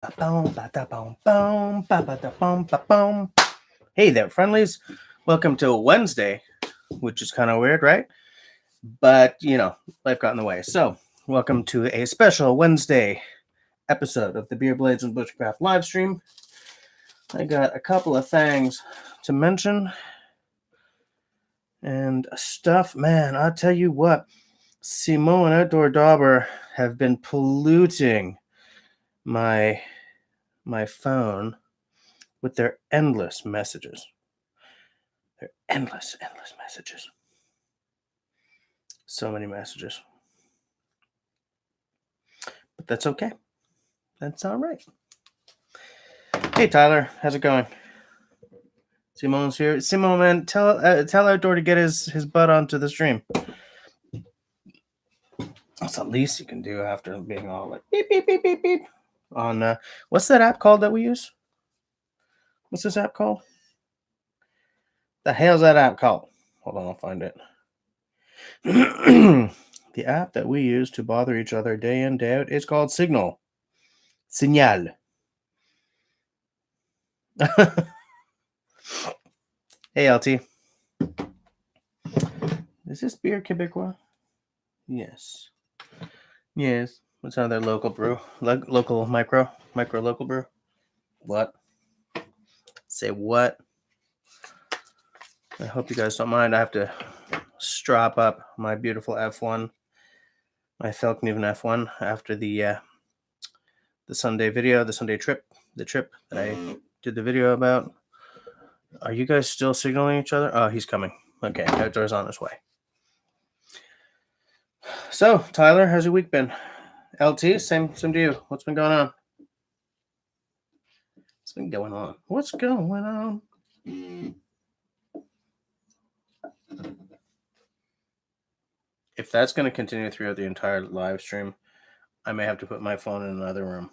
Hey there, friendlies. Welcome to Wednesday, which is kind of weird, right? But, life got in the way. So, welcome to a special Wednesday episode of the Beer Blades and Bushcraft live stream. I got a couple of things to mention and stuff. Man, I'll tell you what, Simo and Outdoor Dauber have been polluting my phone with their endless messages. They're endless messages. So many messages. But that's okay. That's all right. Hey, Tyler. How's it going? Simone's here. Simone, man, tell Outdoor to get his butt onto the stream. That's the least you can do after being all like beep, beep, beep, beep, beep. On, what's that app called that we use? What's this app called? The hell's that app called? Hold on, I'll find it. The app that we use to bother each other day in, day out is called Signal. Signal. Hey, LT. Is this beer Quebecois? Yes. What's another local brew? Local micro local brew? What? Say what? I hope you guys don't mind. I have to strap up my beautiful F1, my Falkneven F1 after the Sunday video, the Sunday trip, the trip that I did the video about. Are you guys still signaling each other? Oh, he's coming. Okay, Outdoor's on his way. So, Tyler, how's your week been? LT, same to you. What's been going on? What's going on? If that's going to continue throughout the entire live stream, I may have to put my phone in another room.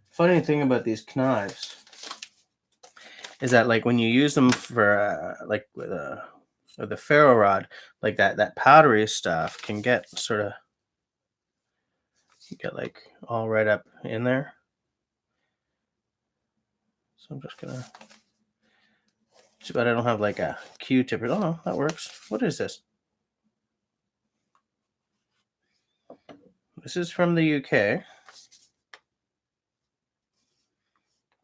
Funny thing about these knives is that, like, when you use them for with the ferro rod, like that powdery stuff can get like all right up in there. So I'm just gonna. Too bad I don't have like a Q-tip. Oh no, that works. What is this? This is from the UK,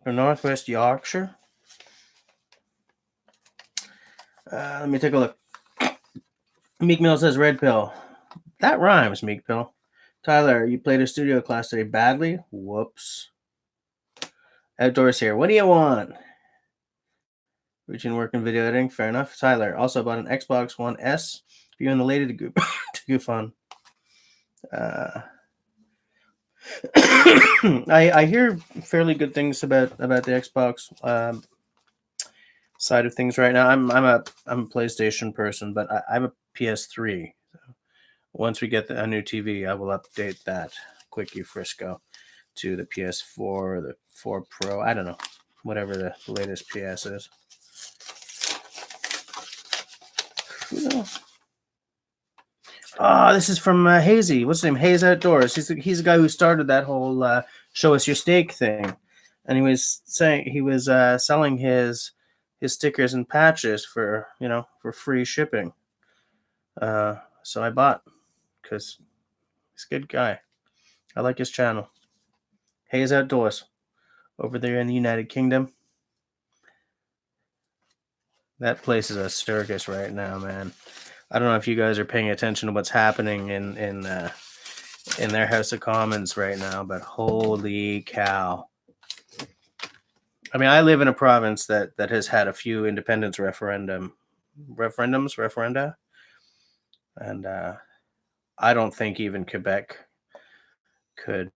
from Northwest Yorkshire. Let me take a look. Meek Mill says red pill. That rhymes, Meek Pill. Tyler, you played a studio class today badly? Whoops. Outdoors here. What do you want? Routine work and video editing. Fair enough. Tyler, also bought an Xbox One S for you and the lady to goof on. I hear fairly good things about the Xbox side of things right now. I'm a PlayStation person, but I'm a PS3. So once we get a new TV, I will update that quickie Frisco to the PS4 or the 4 Pro. I don't know, whatever the latest PS is. Who knows? Oh, this is from Hazy. What's his name? Hayes Outdoors. He's the guy who started that whole show us your steak thing, and he was saying he was selling his stickers and patches for free shipping. So I bought because he's a good guy. I like his channel. Hayes Outdoors over there in the United Kingdom. That place is a circus right now, man. I don't know if you guys are paying attention to what's happening in their House of Commons right now, but holy cow. I mean, I live in a province that has had a few independence referenda, and I don't think even Quebec could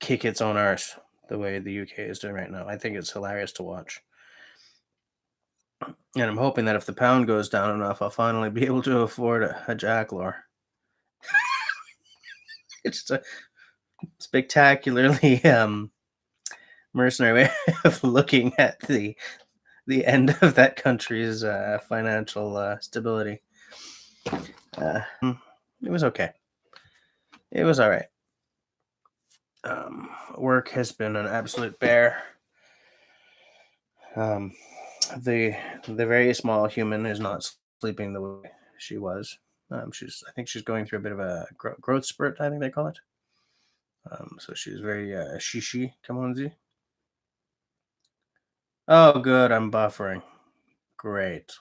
kick its own arse the way the UK is doing right now. I think it's hilarious to watch. And I'm hoping that if the pound goes down enough, I'll finally be able to afford a jacklore. It's a spectacularly mercenary way of looking at the the end of that country's financial stability. It was okay. It was all right. Work has been an absolute bear. Um, the very small human is not sleeping the way she was. I think she's going through a bit of a growth spurt, I think they call it. So she's very shishi. Come on, Z. Oh, good. I'm buffering. Great.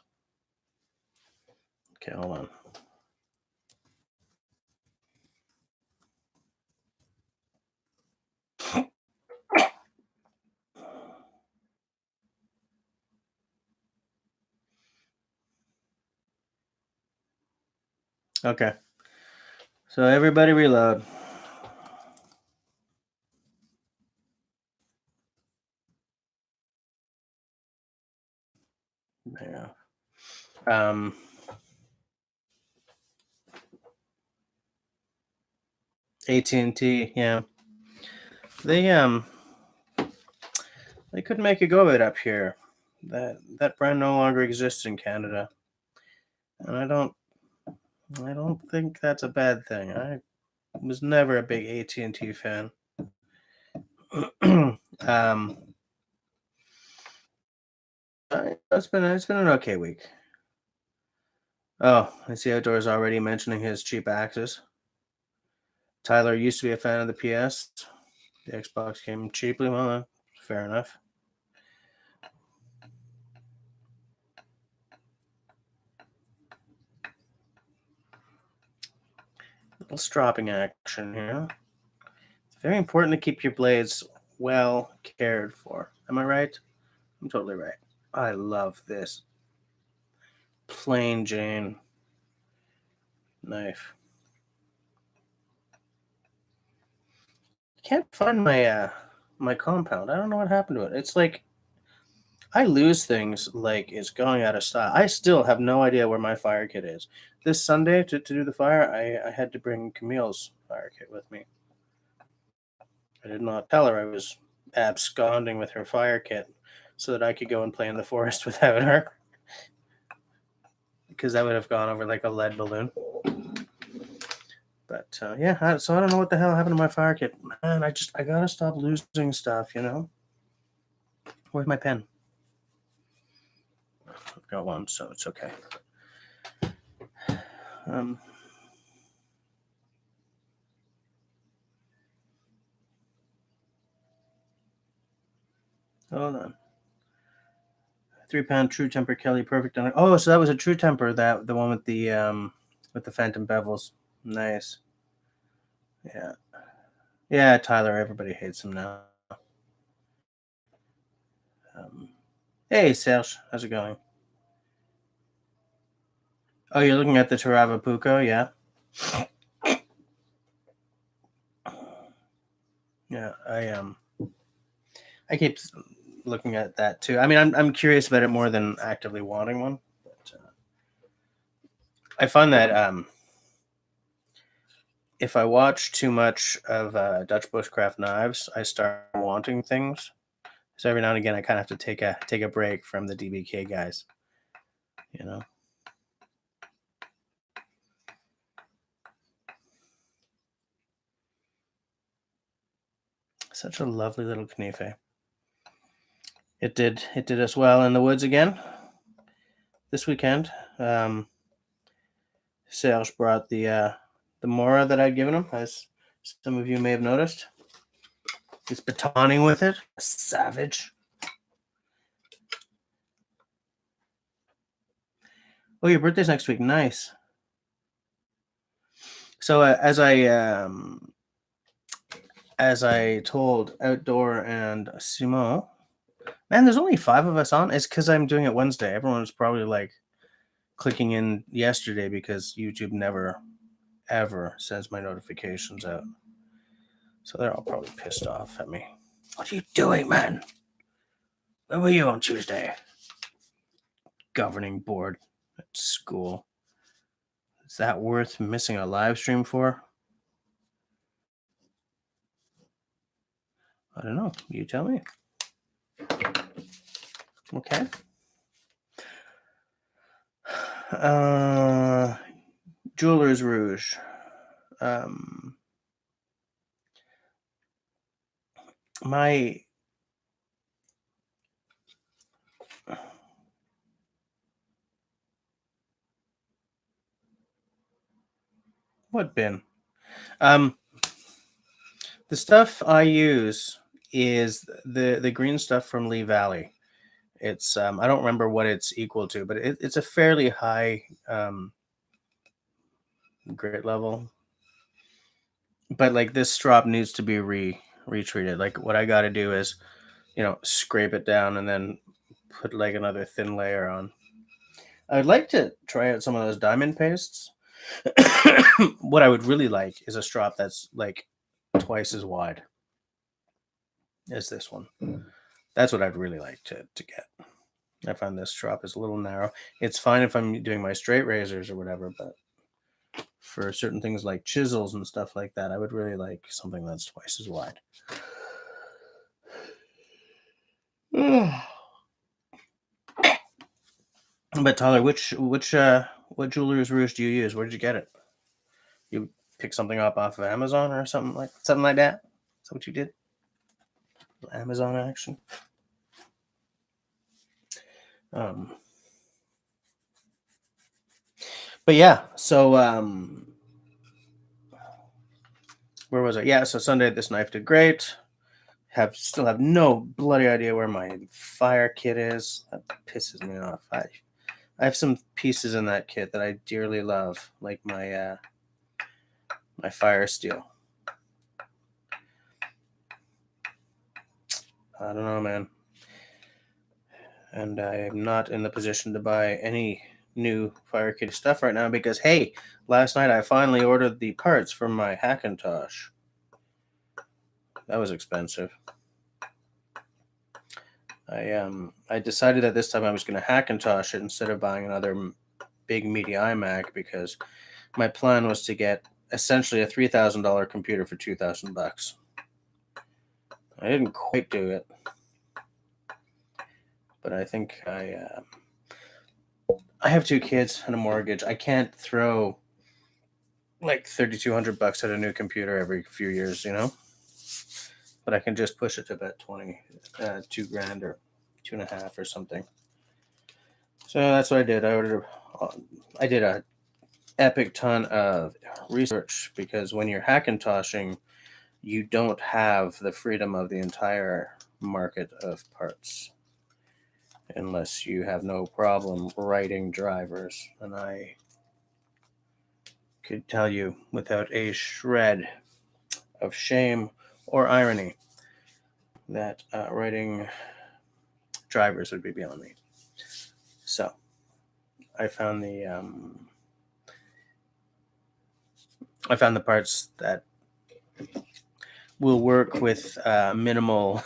Okay, hold on. Okay. So everybody reload. Yeah. AT&T, yeah. They couldn't make a go of it up here. That brand no longer exists in Canada. And I don't think that's a bad thing. I was never a big AT&T fan. um it's been an okay week. Oh, I see Outdoors already mentioning his cheap axes. Tyler used to be a fan of the PS. The Xbox came cheaply. Well, fair enough. Little stropping action here. It's very important to keep your blades well cared for. Am I right? I'm totally right. I love this plain Jane knife. Can't find my compound. I don't know what happened to it. It's like I lose things like it's going out of style. I still have no idea where my fire kit is. This Sunday to do the fire, I had to bring Camille's fire kit with me. I did not tell her I was absconding with her fire kit so that I could go and play in the forest without her. Because that would have gone over like a lead balloon. But yeah, so I don't know what the hell happened to my fire kit. Man, I gotta stop losing stuff, you know? Where's my pen? I've got one, so it's okay. Um, hold on. 3 pound True Temper Kelly, perfect on it. Oh, so that was a True Temper, that the one with the phantom bevels. Nice. Yeah. Yeah, Tyler, everybody hates him now. Hey, Serge, how's it going? Oh, you're looking at the Tarava Puco, yeah? Yeah, I keep looking at that too. I mean, I'm curious about it more than actively wanting one. But I find that if I watch too much of Dutch bushcraft knives, I start wanting things. So every now and again, I kind of have to take a break from the DBK guys. You know. Such a lovely little knife. It did us well in the woods again this weekend. Serge brought the Mora that I'd given him, as some of you may have noticed. He's batoning with it. A savage. Oh, your birthday's next week. Nice. So as I told Outdoor and Simon, man, there's only 5 of us on. It's because I'm doing it Wednesday. Everyone was probably like clicking in yesterday because YouTube never ever sends my notifications out. So they're all probably pissed off at me. What are you doing, man? Where were you on Tuesday? Governing board at school. Is that worth missing a live stream for? I don't know. You tell me. Okay. Jeweler's Rouge. My what bin? The stuff I use is the green stuff from Lee Valley. It's I don't remember what it's equal to, but it's a fairly high grit level. But like this strop needs to be retreated. Like what I got to do is, scrape it down and then put like another thin layer on. I would like to try out some of those diamond pastes. What I would really like is a strop that's like twice as wide as this one. That's what I'd really like to get. I find this strop is a little narrow. It's fine if I'm doing my straight razors or whatever, but for certain things like chisels and stuff like that, I would really like something that's twice as wide. But Tyler, what Jeweler's Rouge do you use? Where did you get it? You pick something up off of Amazon or something like that? Is that what you did? Amazon action. But yeah, so where was I? Yeah, so Sunday this knife did great. Still have no bloody idea where my fire kit is. That pisses me off. I have some pieces in that kit that I dearly love, like my my fire steel. I don't know, man. And I am not in the position to buy any new fire kit stuff right now because, hey, last night I finally ordered the parts from my Hackintosh. That was expensive. I decided that this time I was going to Hackintosh it instead of buying another big meaty iMac because my plan was to get essentially a $3,000 computer for $2,000. I didn't quite do it, but I think I have 2 kids and a mortgage. I can't throw like $3,200 at a new computer every few years, But I can just push it to about $2,000 or $2,500 or something. So that's what I did. I did a epic ton of research because when you're Hackintoshing, you don't have the freedom of the entire market of parts unless you have no problem writing drivers. And I could tell you without a shred of shame or irony that writing drivers would be beyond me. So I found the parts that will work with minimal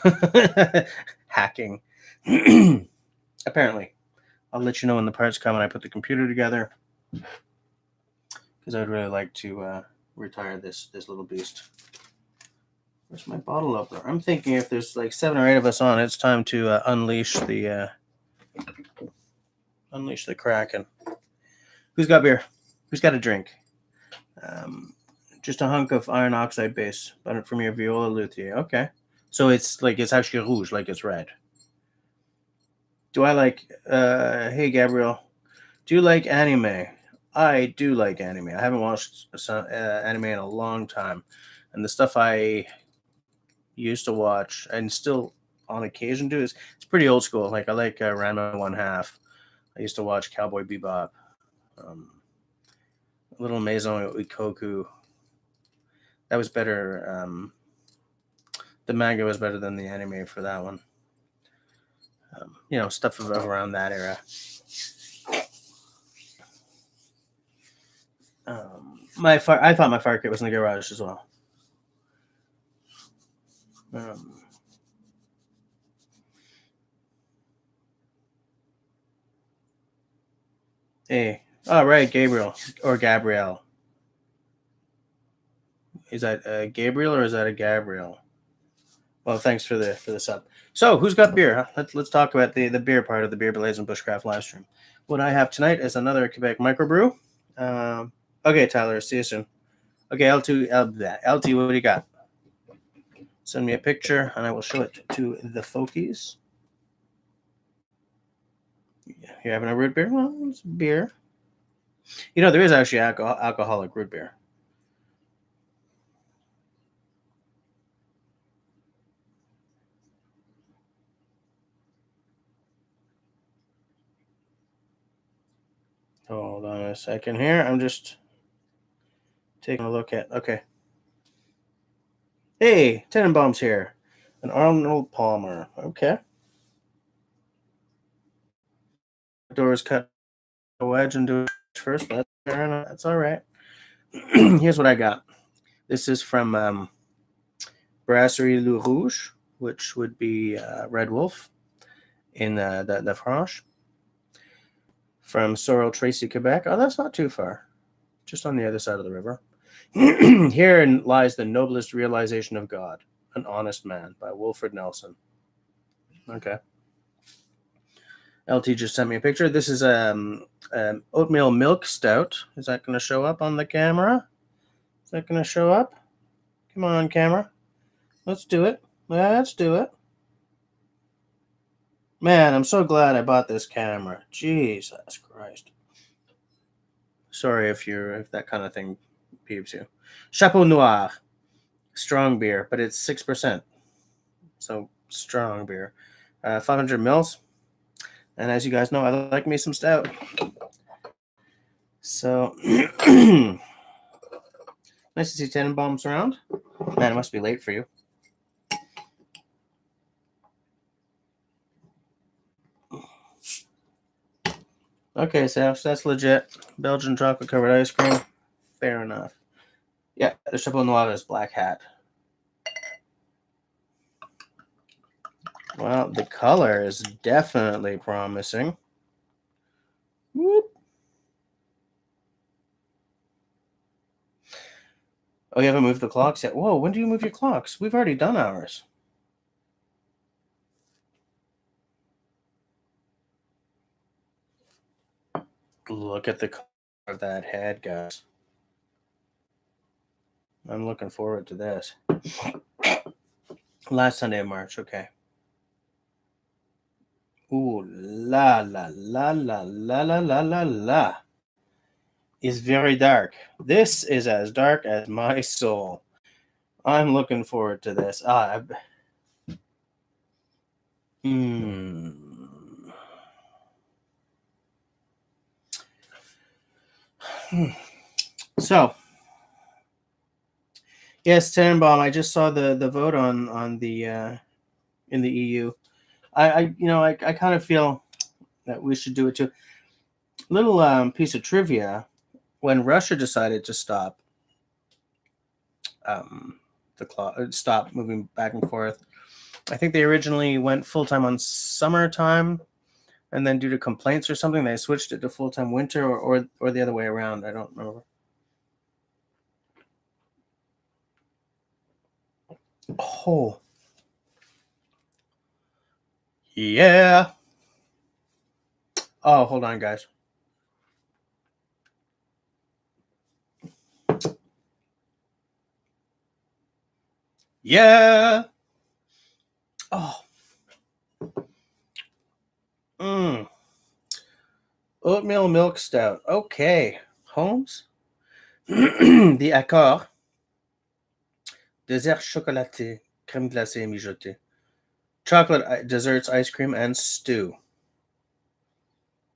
hacking. Apparently, I'll let you know when the parts come and I put the computer together because I'd really like to retire this little beast. Where's my bottle opener? I'm thinking if there's like 7 or 8 of us on, it's time to unleash the Kraken. Who's got beer? Who's got a drink? Just a hunk of iron oxide base, but from your Viola Luthier. Okay, so it's actually rouge, like it's red. Do I like? Hey Gabriel, do you like anime? I do like anime. I haven't watched anime in a long time, and the stuff I used to watch and still on occasion do is it's pretty old school. Like I like Ranma 1/2. I used to watch Cowboy Bebop, Little Maison Ikoku. That was better. The manga was better than the anime for that one. Stuff around that era. I thought my fire kit was in the garage as well. Hey, all right, Gabriel or Gabrielle. Is that Gabriel or is that a Gabriel? Well, thanks for the sub. So, who's got beer? Huh? Let's talk about the beer part of the Beer Blaze and Bushcraft live stream. What I have tonight is another Quebec microbrew. Okay, Tyler, see you soon. Okay, L2, LT, what do you got? Send me a picture and I will show it to the folkies. You're having a root beer? Well, it's beer. You know, there is actually alcoholic root beer. Hold on a second here. I'm just taking a look at. Okay. Hey, Tenenbaum's here. And Arnold Palmer. Okay. Doors cut a wedge and do it first. That's fair enough. That's all right. Here's what I got. This is from Brasserie Le Rouge, which would be Red Wolf in the Franche. From Sorel Tracy, Quebec. Oh, that's not too far. Just on the other side of the river. Herein lies the noblest realization of God, An Honest Man by Wilfred Nelson. Okay. LT just sent me a picture. This is oatmeal milk stout. Is that going to show up on the camera? Is that going to show up? Come on, camera. Let's do it. Let's do it. Man, I'm so glad I bought this camera. Jesus Christ. Sorry if that kind of thing peeves you. Chapeau Noir. Strong beer, but it's 6%. So strong beer. 500 mils. And as you guys know, I like me some stout. So nice to see Tenenbaums around. Man, it must be late for you. Okay, so that's legit. Belgian chocolate covered ice cream. Fair enough. Yeah, the Chapeau Noir is black hat. Well, the color is definitely promising. Whoop. Oh, you haven't moved the clocks yet? Whoa, when do you move your clocks? We've already done ours. Look at the color of that head, guys. I'm looking forward to this. Last Sunday of March, okay. Ooh, la la la la la la la la la. Is very dark. This is as dark as my soul. I'm looking forward to this. So, yes, Tannenbaum. I just saw the vote on the in the EU. I kind of feel that we should do it too. Little piece of trivia: when Russia decided to stop the clock, stop moving back and forth, I think they originally went full time on summertime, and then due to complaints or something, they switched it to full time winter, or the other way around. I don't remember. Oh, yeah. Oh, hold on, guys. Yeah. Oh. Oatmeal milk stout. Okay. Holmes. The Accord. Dessert chocolaté. Crème glacée mijotée. Chocolate desserts, ice cream, and stew.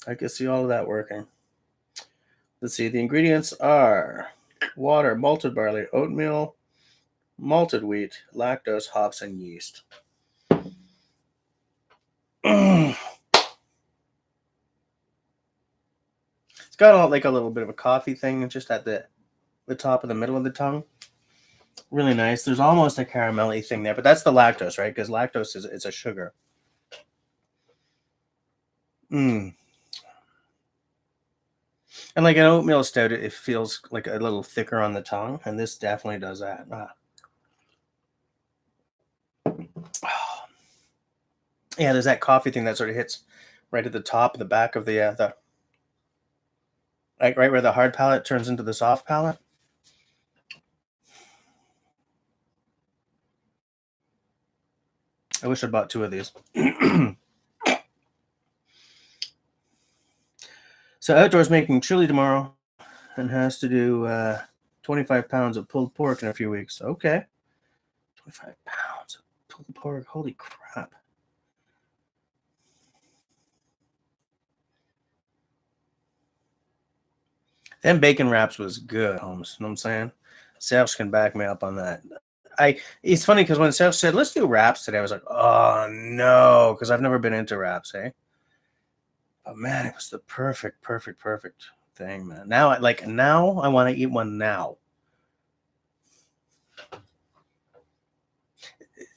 I can see all of that working. Let's see. The ingredients are water, malted barley, oatmeal, malted wheat, lactose, hops, and yeast. It's got like a little bit of a coffee thing just at the top of the middle of the tongue. Really nice. There's almost a caramelly thing there, but that's the lactose, right? Because lactose is a sugar. And like an oatmeal stout, it feels like a little thicker on the tongue, and this definitely does that. Yeah, there's that coffee thing that sort of hits right at the top, the back of the Like right where the hard palate turns into the soft palate. I wish I bought 2 of these. So Outdoor's making chili tomorrow and has to do 25 pounds of pulled pork in a few weeks. Okay. 25 pounds of pulled pork. Holy crap. Them bacon wraps was good, Holmes. You know what I'm saying? Serge can back me up on that. It's funny because when Serge said, let's do wraps today, I was like, oh no, because I've never been into wraps, eh? But man, it was the perfect thing, man. Now I want to eat one now.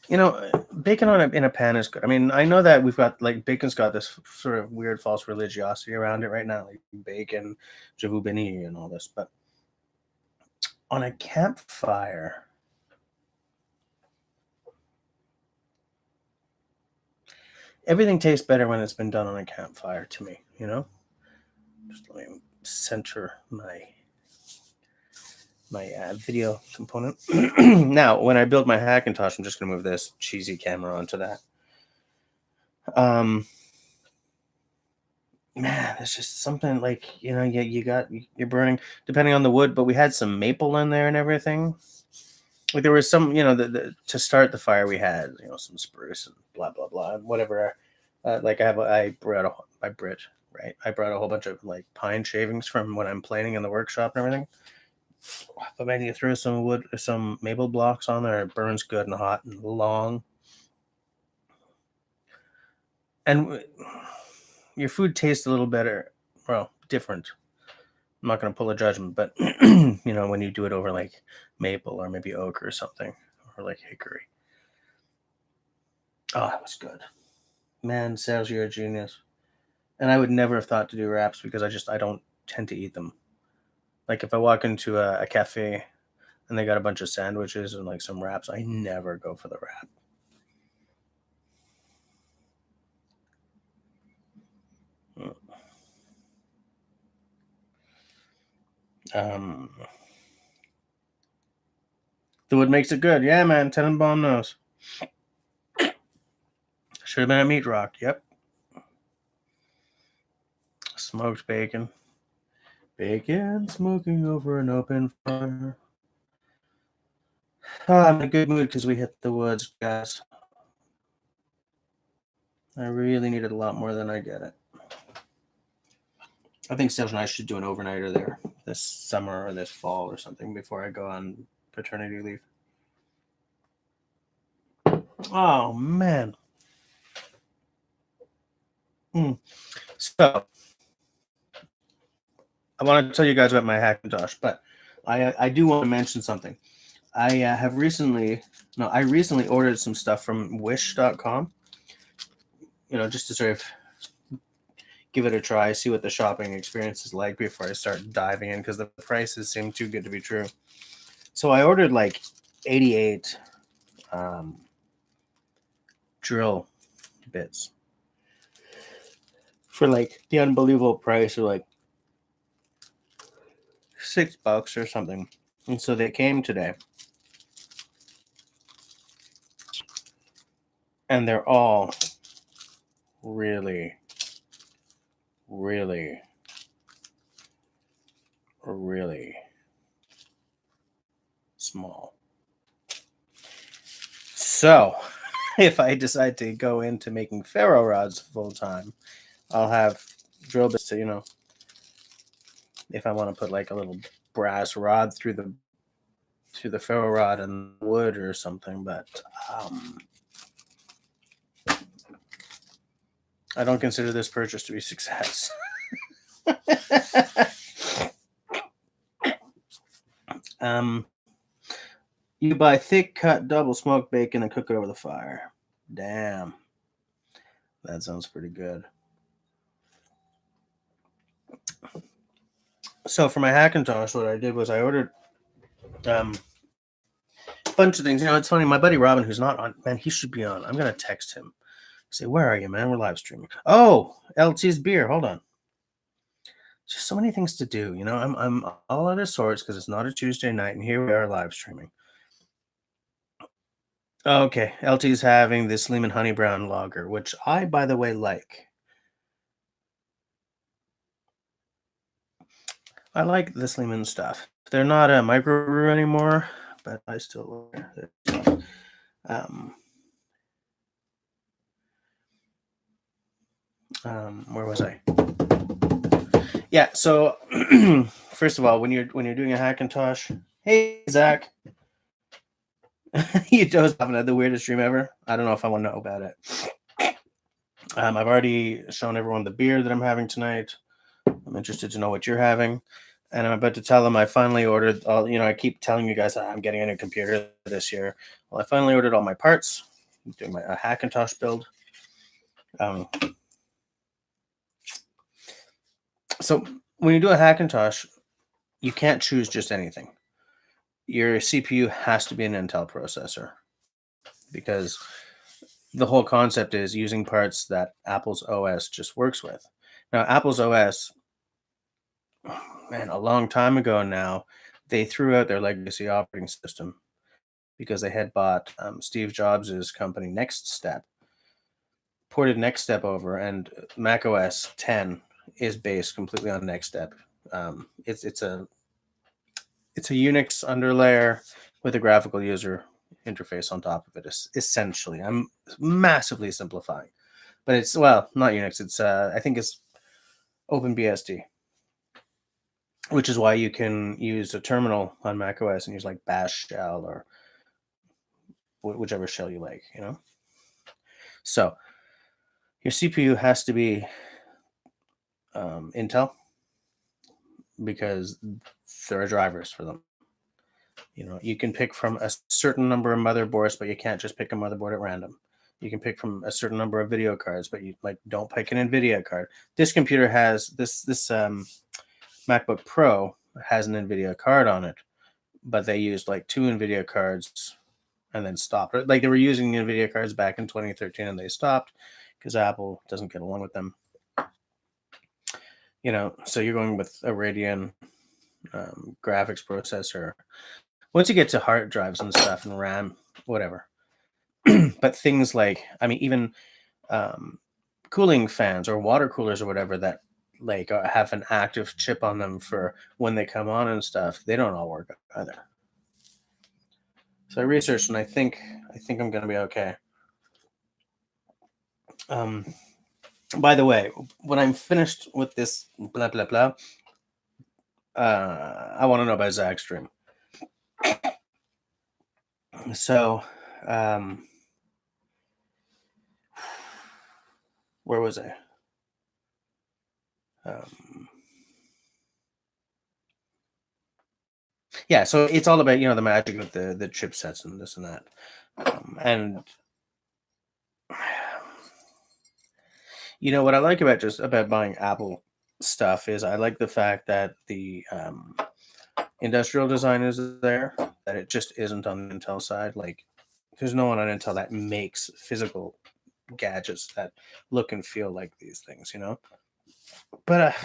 You know, bacon in a pan is good. I mean, I know that we've got like bacon's got this sort of weird false religiosity around it right now, like bacon, Javu Beni, and all this. But on a campfire, everything tastes better when it's been done on a campfire. To me, you know. Just let me center my video component. Now, when I build my Hackintosh, I'm just going to move this cheesy camera onto that. Man, it's just something like, you know, you're burning, depending on the wood, but we had some maple in there and everything. Like there was some, you know, to start the fire we had, you know, some spruce and blah, blah, blah, whatever. Like I brought a whole bunch of like pine shavings from when I'm planing in the workshop and everything. But man, you throw some maple blocks on there, it burns good and hot and long. And your food tastes a little better, well, different. I'm not going to pull a judgment, but you know, when you do it over like maple or maybe oak or something, or like hickory. Oh, that was good. Man, Serge, you're a genius. And I would never have thought to do wraps because I don't tend to eat them. Like if I walk into a cafe and they got a bunch of sandwiches and like some wraps, I never go for the wrap. The wood makes it good. Yeah, man. Tenenbaum knows. Should have been a meat rock. Yep. Smoked bacon. Bacon smoking over an open fire. Oh, I'm in a good mood because we hit the woods, guys. I really needed a lot more than I get it. I think Serge and I should do an overnighter there this summer or this fall or something before I go on paternity leave. Oh, man. So, I want to tell you guys about my Hackintosh, but I do want to mention something. I recently ordered some stuff from wish.com, you know, just to sort of give it a try, see what the shopping experience is like before I start diving in, because the prices seem too good to be true. So I ordered like 88 drill bits for like the unbelievable price of like $6 or something. And so they came today. And they're all really, really, really small. So if I decide to go into making ferro rods full time, I'll have drill bits to, you know, if I want to put like a little brass rod through the ferro rod and wood or something, but I don't consider this purchase to be a success. You buy thick cut double smoked bacon and cook it over the fire. Damn. That sounds pretty good. So for my Hackintosh, what I did was I ordered a bunch of things. You know, it's funny. My buddy Robin, who's not on, man, he should be on. I'm going to text him. Say, where are you, man? We're live streaming. Oh, LT's beer. Hold on. just so many things to do. You know, I'm all out of sorts because it's not a Tuesday night, and here we are live streaming. Okay, LT's having this Lehman Honey Brown lager, which I, by the way, like. I like this Lehman stuff. They're not a microbrew anymore, but I still like it. Um, where was I? Yeah. So, first of all, when you're doing a Hackintosh, hey Zach, you just haven't had the weirdest dream ever. I don't know if I want to know about it. I've already shown everyone the beer that I'm having tonight. I'm interested to know what you're having. And I'm about to tell them I finally ordered all, I keep telling you guys I'm getting a new computer this year. Well, I finally ordered all my parts. I'm doing a Hackintosh build. So when you do a Hackintosh, you can't choose just anything. Your CPU has to be an Intel processor because the whole concept is using parts that Apple's OS just works with. Now, Apple's OS, man, a long time ago now, they threw out their legacy operating system because they had bought Steve Jobs' company Next Step, ported Next Step over, and Mac OS 10 is based completely on Next Step. It's a Unix underlayer with a graphical user interface on top of it. Essentially, I'm massively simplifying, but it's not Unix. It's I think it's OpenBSD, which is why you can use a terminal on macOS and use like Bash shell or whichever shell you like. So your CPU has to be Intel because there are drivers for them. You can pick from a certain number of motherboards, but you can't just pick a motherboard at random. You can pick from a certain number of video cards, but you don't pick an NVIDIA card. This computer has this MacBook Pro has an NVIDIA card on it, but they used like 2 NVIDIA cards and then stopped. Like they were using NVIDIA cards back in 2013 and they stopped because Apple doesn't get along with them. So you're going with a Radeon graphics processor. Once you get to hard drives and stuff and RAM, whatever. But things like, even cooling fans or water coolers or whatever that like have an active chip on them for when they come on and stuff, they don't all work either. So I researched and I think I'm going to be okay. By the way, when I'm finished with this blah blah blah, I want to know about Zach's stream. So, where was I? Yeah, so it's all about the magic of the chipsets and this and that, and what I like about buying Apple stuff is I like the fact that the industrial design is there, that it just isn't on the Intel side. Like, there's no one on Intel that makes physical gadgets that look and feel like these things, But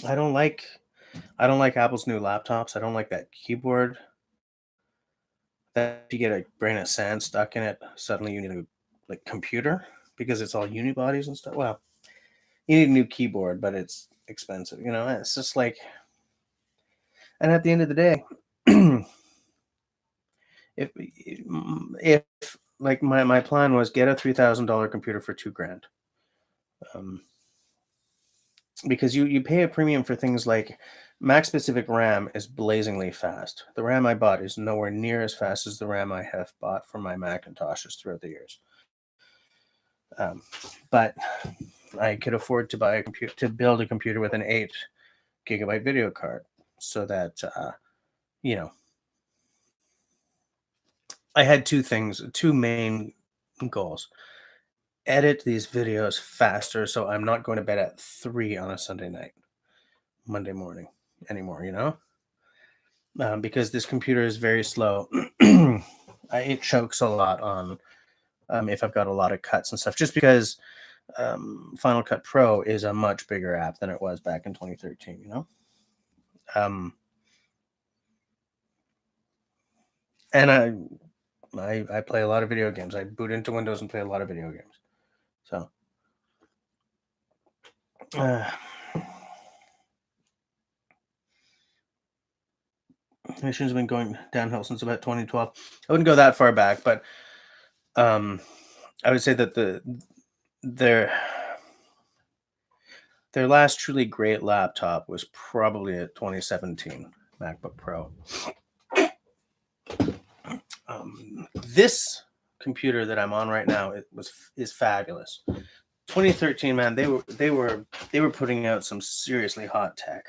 I don't like Apple's new laptops. I don't like that keyboard. That if you get a grain of sand stuck in it, suddenly you need a computer because it's all unibodies and stuff. Well, you need a new keyboard, but it's expensive. It's just like, and at the end of the day, if like my plan was get a $3,000 computer for $2,000, because you pay a premium for things like Mac specific RAM is blazingly fast. The RAM I bought is nowhere near as fast as the RAM I have bought for my Macintoshes throughout the years. But I could afford to buy to build a computer with an 8 gigabyte video card, so that I had two main goals: edit these videos faster, so I'm not going to bed at 3 on a Sunday night, Monday morning anymore. Because this computer is very slow. It chokes a lot on if I've got a lot of cuts and stuff, just because Final Cut Pro is a much bigger app than it was back in 2013. And I play a lot of video games. I boot into Windows and play a lot of video games. So missions have been going downhill since about 2012. I wouldn't go that far back, but I would say that their last truly great laptop was probably a 2017 MacBook Pro. This computer that I'm on right now is fabulous. 2013, man, they were putting out some seriously hot tech.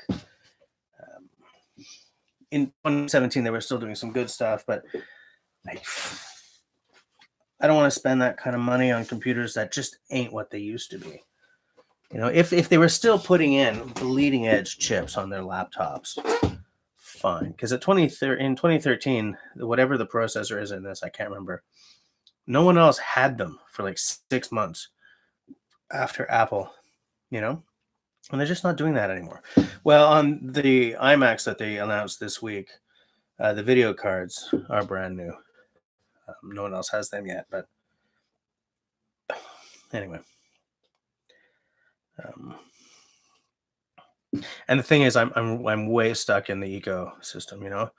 In 2017, they were still doing some good stuff, but I don't want to spend that kind of money on computers that just ain't what they used to be. If they were still putting in bleeding edge chips on their laptops, fine. Because in 2013, whatever the processor is in this, I can't remember. No one else had them for like 6 months after Apple, and they're just not doing that anymore. Well, on the iMacs that they announced this week, the video cards are brand new. No one else has them yet, but anyway. And the thing is, I'm way stuck in the ecosystem.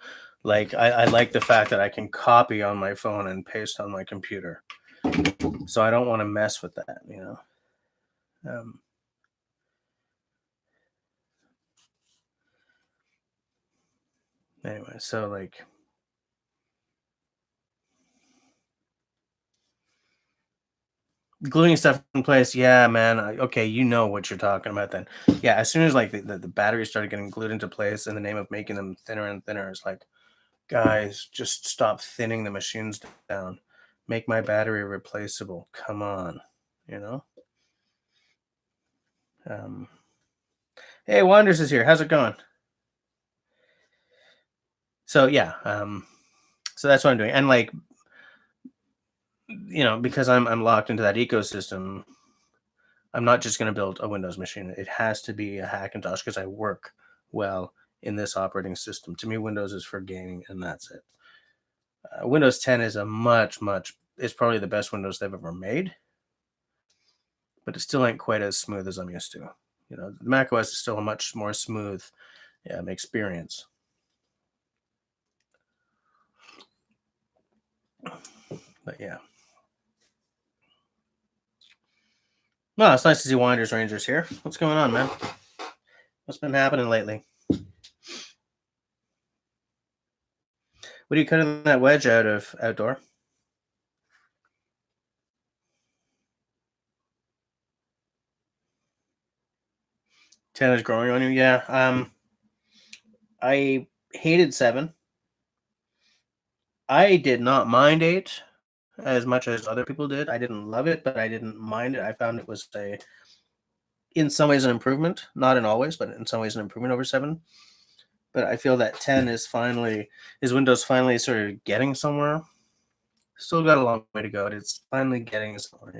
Like I like the fact that I can copy on my phone and paste on my computer, so I don't want to mess with that. Anyway, so like gluing stuff in place, yeah, man. Okay, you know what you're talking about then. Yeah, as soon as like the batteries started getting glued into place in the name of making them thinner and thinner, it's like, guys, just stop thinning the machines down. Make my battery replaceable. Come on, you know. Hey, Wanders is here. How's it going? So yeah, so that's what I'm doing, and like, because I'm locked into that ecosystem, I'm not just going to build a Windows machine. It has to be a Hackintosh because I work well in this operating system. To me, Windows is for gaming, and that's it. Windows 10 is it's probably the best Windows they've ever made, but it still ain't quite as smooth as I'm used to. The Mac OS is still a much more smooth experience. But yeah. Well, it's nice to see Winders Rangers here. What's going on, man? What's been happening lately? What are you cutting that wedge out of outdoor? 10 is growing on you? Yeah. I hated 7. I did not mind 8 as much as other people did. I didn't love it, but I didn't mind it. I found it was in some ways an improvement, not in all ways, but in some ways an improvement over 7. But I feel that 10 is Windows finally sort of getting somewhere. Still got a long way to go, but it's finally getting somewhere,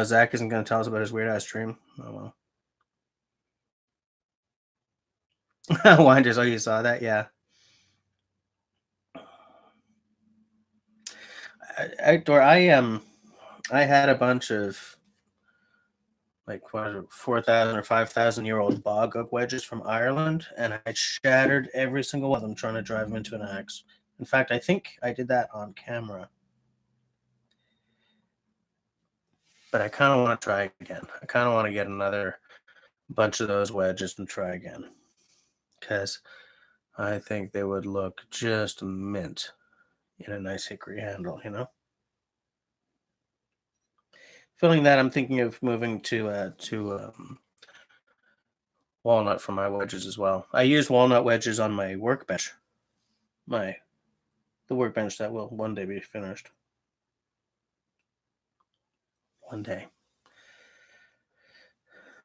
Zach isn't going to tell us about his weird ass dream. Oh well. Winders, you saw that? Yeah. Outdoor, I had a bunch of like 4,000 or 5,000-year-old bog oak wedges from Ireland, and I shattered every single one of them trying to drive them into an axe. In fact, I think I did that on camera. But I kind of want to try again. I kind of want to get another bunch of those wedges and try again, because I think they would look just mint in a nice hickory handle. Feeling that, I'm thinking of moving to walnut for my wedges as well. I use walnut wedges on my workbench, the workbench that will one day be finished. One day.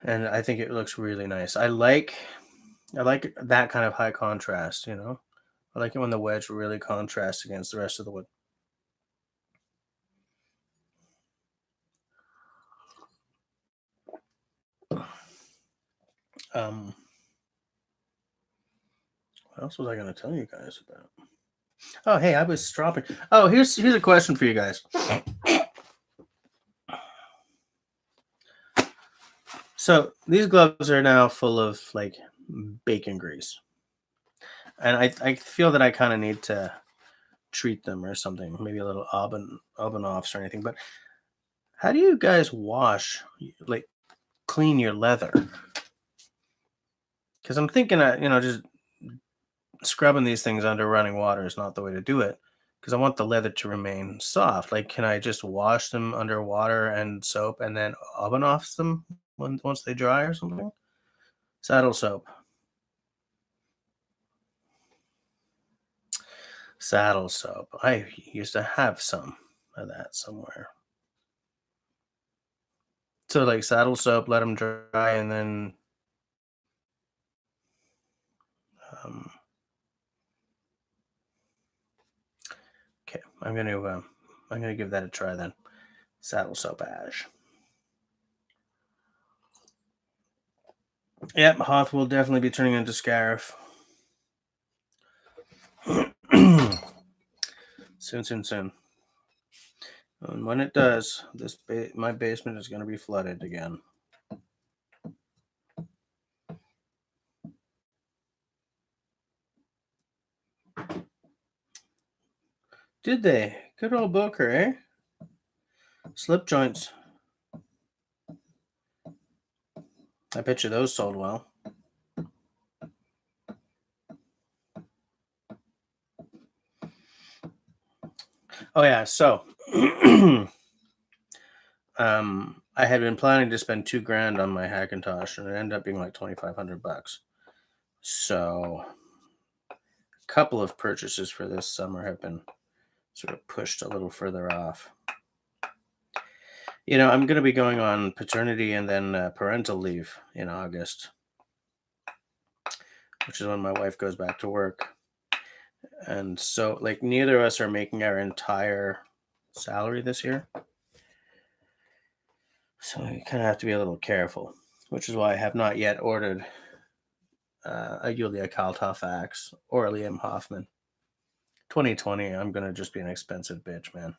And I think it looks really nice. I like I like that kind of high contrast, you know? I like it when the wedge really contrasts against the rest of the wood. Um, what else was I going to tell you guys about? Oh, hey, I was stropping. Oh, here's a question for you guys. So these gloves are now full of like bacon grease, and I feel that I kind of need to treat them or something, maybe a little oven offs or anything. But how do you guys wash, like clean your leather? Because I'm thinking, just scrubbing these things under running water is not the way to do it. Because I want the leather to remain soft. Like, can I just wash them under water and soap and then oven off them once they dry or something? Saddle soap. Saddle soap. I used to have some of that somewhere. So, like saddle soap, let them dry, and then um, okay, I'm gonna give that a try then. Saddle soap ash. Yep, Hoth will definitely be turning into Scarif. soon. And when it does, my basement is going to be flooded again. Did they? Good old Booker, eh? Slip joints. I bet you those sold well. Oh yeah, so I had been planning to spend $2,000 on my Hackintosh, and it ended up being like $2,500. So a couple of purchases for this summer have been sort of pushed a little further off. I'm going to be going on paternity and then parental leave in August, which is when my wife goes back to work. And so, like, neither of us are making our entire salary this year. So you kind of have to be a little careful, which is why I have not yet ordered a Yulia Kalthoff axe or a Liam Hoffman. 2020, I'm going to just be an expensive bitch, man.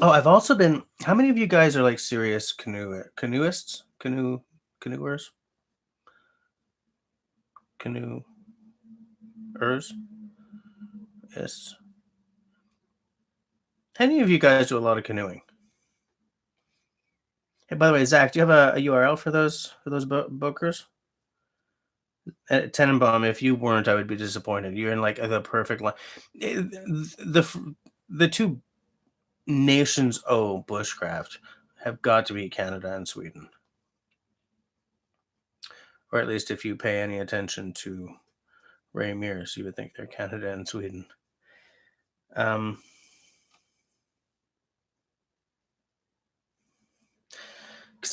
Oh, I've also been. How many of you guys are like serious canoeists? Canoers? Canoers? Yes. How many of you guys do a lot of canoeing? Hey, by the way, Zach, do you have a URL for those bookers? Tenenbaum, if you weren't, I would be disappointed. You're in like the perfect line. The two nations bushcraft have got to be Canada and Sweden, or at least if you pay any attention to Ray Mears, you would think they're Canada and Sweden. Because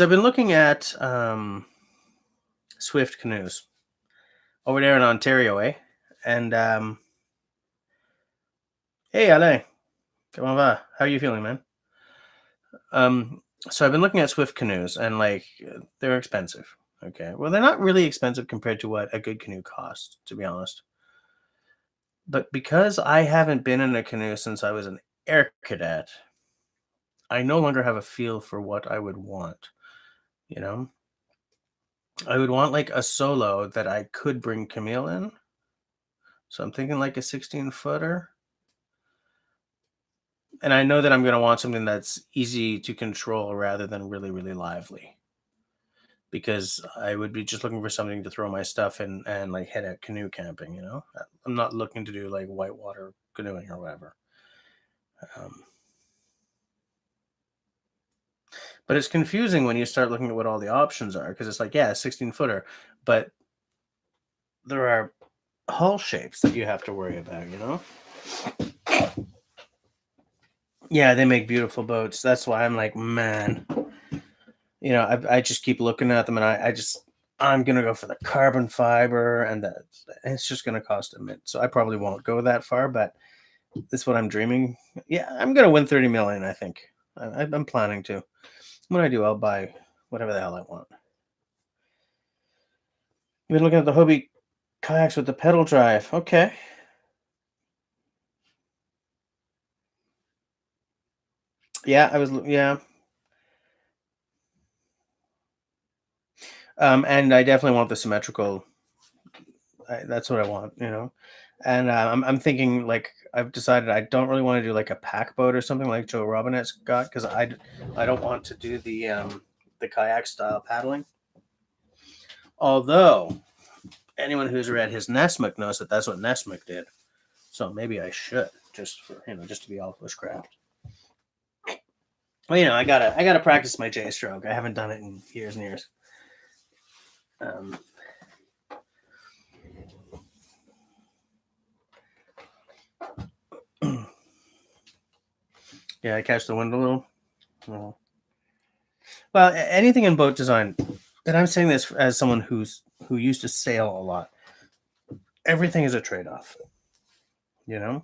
I've been looking at Swift canoes over there in Ontario, eh? And hey, Alain, comment va? How are you feeling, man? So I've been looking at Swift canoes, and like they're expensive. Okay, well, they're not really expensive compared to what a good canoe costs, to be honest. But because I haven't been in a canoe since I was an air cadet, I no longer have a feel for what I would want. You know, I would want like a solo that I could bring Camille in. So I'm thinking like a 16-footer. And I know that I'm going to want something that's easy to control rather than really, really lively. Because I would be just looking for something to throw my stuff in and like head out canoe camping, I'm not looking to do like whitewater canoeing or whatever. But it's confusing when you start looking at what all the options are, because it's like, yeah, 16-footer, but there are hull shapes that you have to worry about. Yeah, they make beautiful boats. That's why I'm like, man, you know, I just keep looking at them, and I'm gonna go for the carbon fiber, and it's just gonna cost a mint. So I probably won't go that far, but that's what I'm dreaming. Yeah, I'm gonna win 30 million. I think I'm planning to. When I do, I'll buy whatever the hell I want. You've been looking at the Hobie kayaks with the pedal drive. Okay. Yeah, yeah. And I definitely want the symmetrical. That's what I want, you know. And I'm thinking like I've decided I don't really want to do like a pack boat or something like Joe Robinette's got because I don't want to do the kayak style paddling. Although anyone who's read his Nesmith knows that that's what Nesmith did. So maybe I should just for just to be all bushcraft. Well, I gotta practice my J stroke. I haven't done it in years and years. Um, yeah, I catch the wind a little. Oh. Well, anything in boat design, and I'm saying this as someone who used to sail a lot. Everything is a trade off. You know,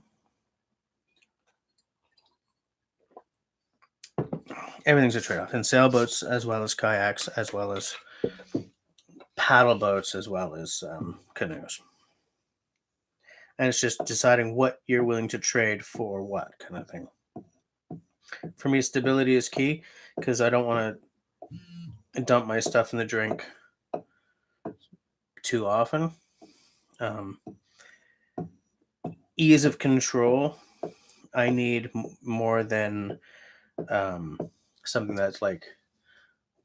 everything's a trade off in sailboats as well as kayaks, as well as paddle boats, as well as canoes. And it's just deciding what you're willing to trade for what kind of thing. For me, stability is key because I don't want to dump my stuff in the drink too often. Um, Ease of control, I need more than um, something that's like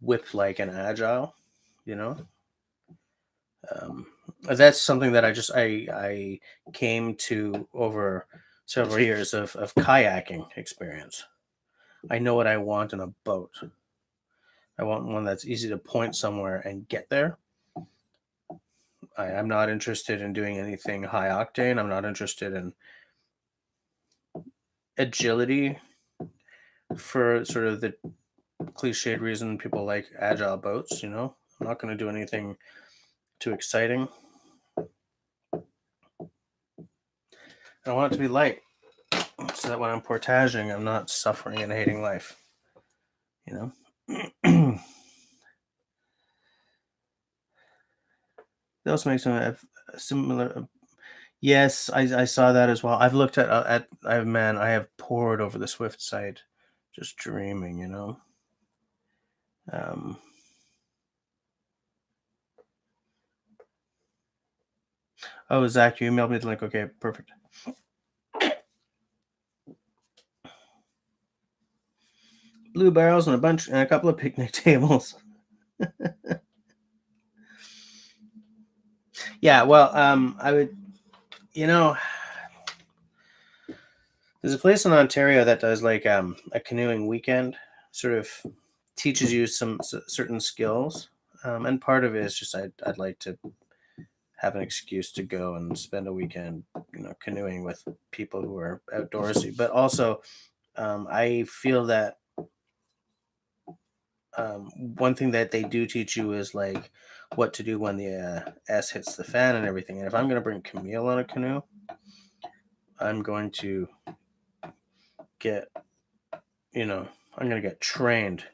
whip like and agile, you know. Um, that's something that I came to over several years of kayaking experience. I know what I want in a boat. I want one that's easy to point somewhere and get there. I'm not interested in doing anything high octane. I'm not interested in agility for sort of the cliched reason people like agile boats. I'm not going to do anything too exciting. I want it to be light so that when I'm portaging, I'm not suffering and hating life. You know. They also make some similar. Yes, I saw that as well. I've looked man, I have poured over the Swift site, just dreaming. Um, oh, Zach, you emailed me the link. Okay, perfect. Blue barrels and a couple of picnic tables. Yeah, well, I would, you know, there's a place in Ontario that does like a canoeing weekend, sort of teaches you some certain skills, and part of it is just I'd like to have an excuse to go and spend a weekend, canoeing with people who are outdoorsy. But also, I feel that one thing that they do teach you is like what to do when the S hits the fan and everything. And if I'm going to bring Camille on a canoe, I'm going to get, I'm going to get trained.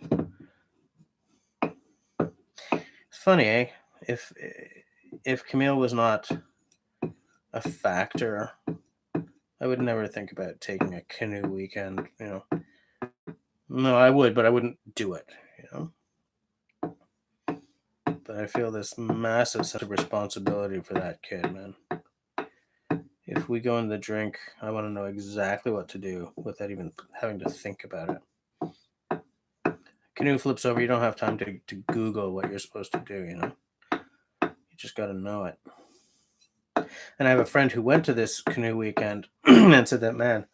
It's funny, eh? If Camille was not a factor, I would never think about taking a canoe weekend. No, I would, but I wouldn't do it. But I feel this massive sense of responsibility for that kid, man. If we go in the drink, I want to know exactly what to do without even having to think about it. Canoe flips over, you don't have time to Google what you're supposed to do, You just got to know it. And I have a friend who went to this canoe weekend and said that, man,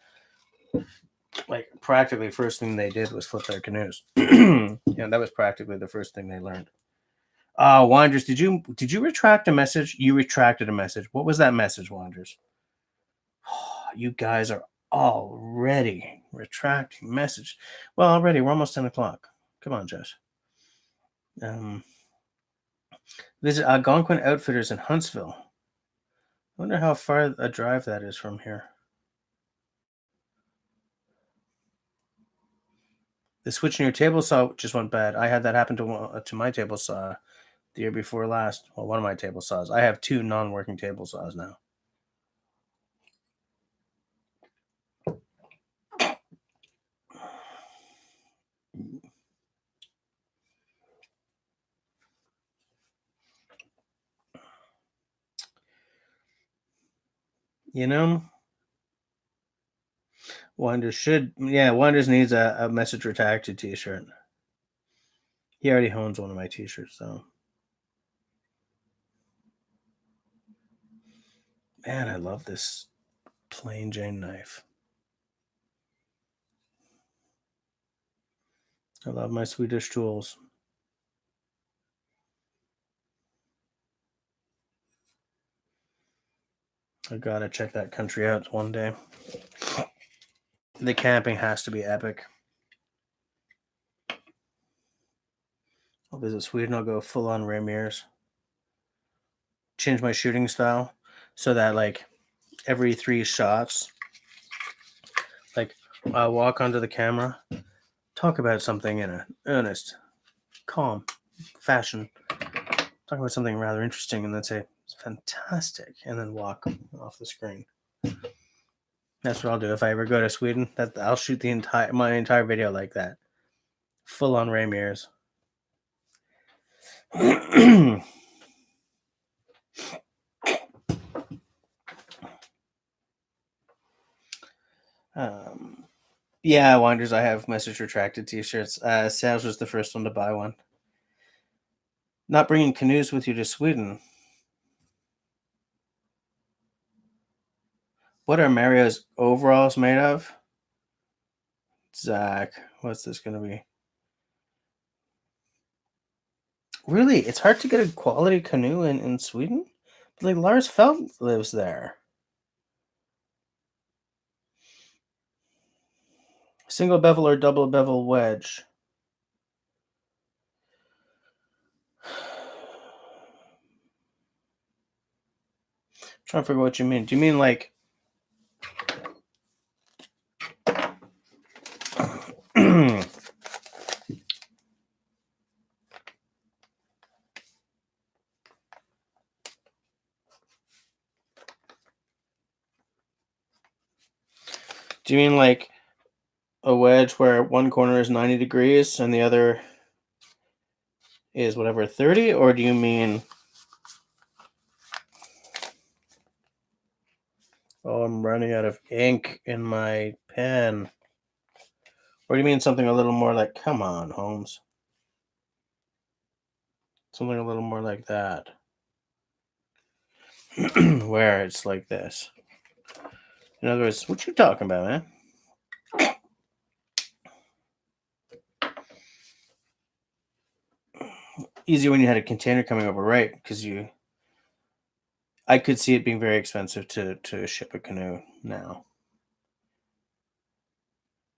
like practically first thing they did was flip their canoes. That was practically the first thing they learned. Wanders, did you retract a message? You retracted a message. What was that message, Wanders? You guys are already retracting message. Well, already we're almost 10 o'clock. Come on, Jess. Visit Algonquin Outfitters in Huntsville. I wonder how far a drive that is from here. The switch in your table saw just went bad. I had that happen to my table saw the year before last. Well, one of my table saws. I have two non-working table saws now. You know, Wonders needs a message retracted t-shirt. He already owns one of my t-shirts, though. Man, I love this plain Jane knife. I love my Swedish tools. I gotta check that country out one day. The camping has to be epic. I'll visit Sweden. I'll go full on Ramirez. Change my shooting style so that, like, every 3 shots, like, I'll walk onto the camera, talk about something in an earnest, calm fashion, talk about something rather interesting, and then say, it's fantastic, and then walk off the screen. That's what I'll do if I ever go to Sweden. That I'll shoot my entire video like that, full on Ramirez. Yeah, Wonders. I have message retracted t-shirts. Sales was the first one to buy one. Not bringing canoes with you to Sweden. What are Mario's overalls made of? Zach, what's this going to be? Really? It's hard to get a quality canoe in Sweden? Like, Lars Felt lives there. Single bevel or double bevel wedge? Trying to figure out what you mean. Do you mean like do you mean like a wedge where one corner is 90 degrees and the other is whatever 30, or do you mean, oh, I'm running out of ink in my pen? Or do you mean something a little more like, come on, Holmes? Something a little more like that. Where it's like this. In other words, what you talking about, man? Easier when you had a container coming over, right? Because I could see it being very expensive to ship a canoe now.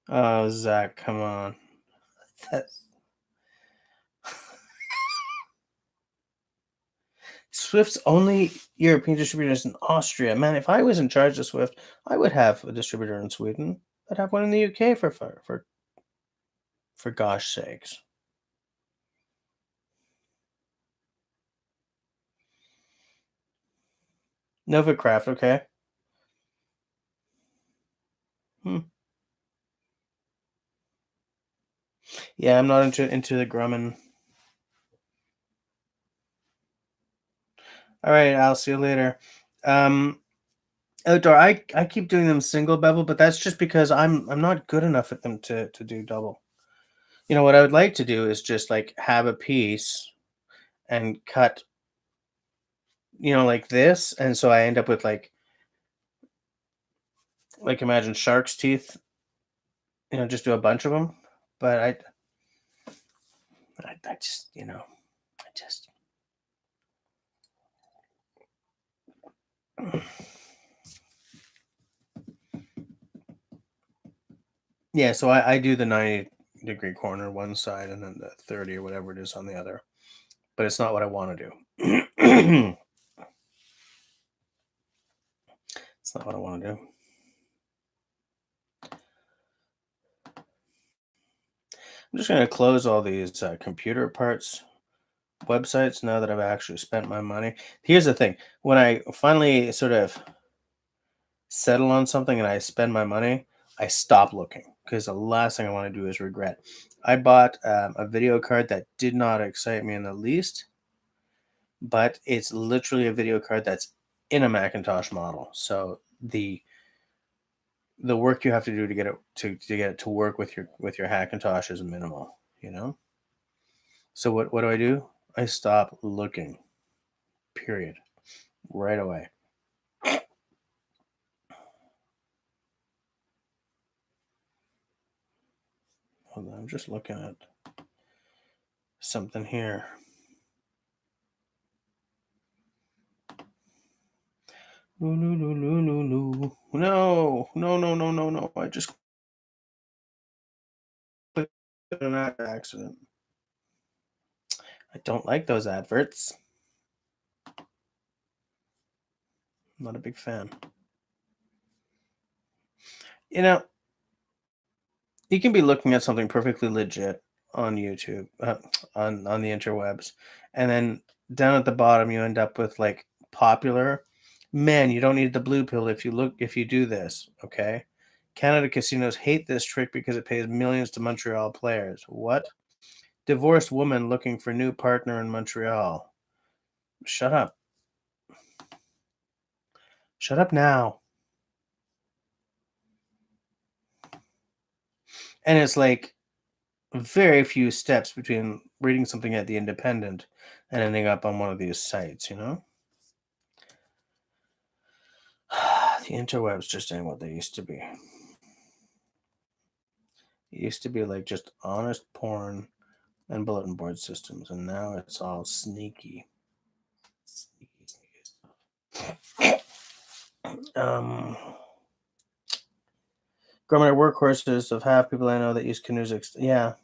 Oh, Zach, come on. That's... Swift's only European distributor is in Austria. Man, if I was in charge of Swift, I would have a distributor in Sweden. I'd have one in the UK for gosh sakes. Novacraft, okay. Yeah, I'm not into the Grumman. All right, I'll see you later. Outdoor, I keep doing them single bevel, but that's just because I'm not good enough at them to do double. You know what I would like to do is just like have a piece and cut, like this, and so I end up with like imagine shark's teeth. Just do a bunch of them. But I just I just. Yeah, so I do the 90 degree corner one side and then the 30 or whatever it is on the other. But it's not what I want to do. It's not what I want to do. I'm just going to close all these computer parts websites now that I've actually spent my money. Here's the thing. When I finally sort of settle on something and I spend my money, I stop looking because the last thing I want to do is regret. I bought a video card that did not excite me in the least, but it's literally a video card that's in a Macintosh model. So the work you have to do to get it to get it to work with your Hackintosh is minimal, you know? So what do? I stop looking. Period. Right away. Hold on, I'm just looking at something here. No. I just clicked on an accident. I don't like those adverts. I'm not a big fan. You know, you can be looking at something perfectly legit on YouTube, on the interwebs, and then down at the bottom you end up with like popular. Man, you don't need the blue pill if you do this. Okay, Canada casinos hate this trick because it pays millions to Montreal players. What? Divorced woman looking for new partner in Montreal. Shut up. Shut up now. And it's like very few steps between reading something at the Independent and ending up on one of these sites, you know? The interwebs just ain't what they used to be. It used to be like just honest porn and bulletin board systems, and now it's all sneaky. Sneaky stuff. Growing workhorses of half people I know that use canoes. Yeah,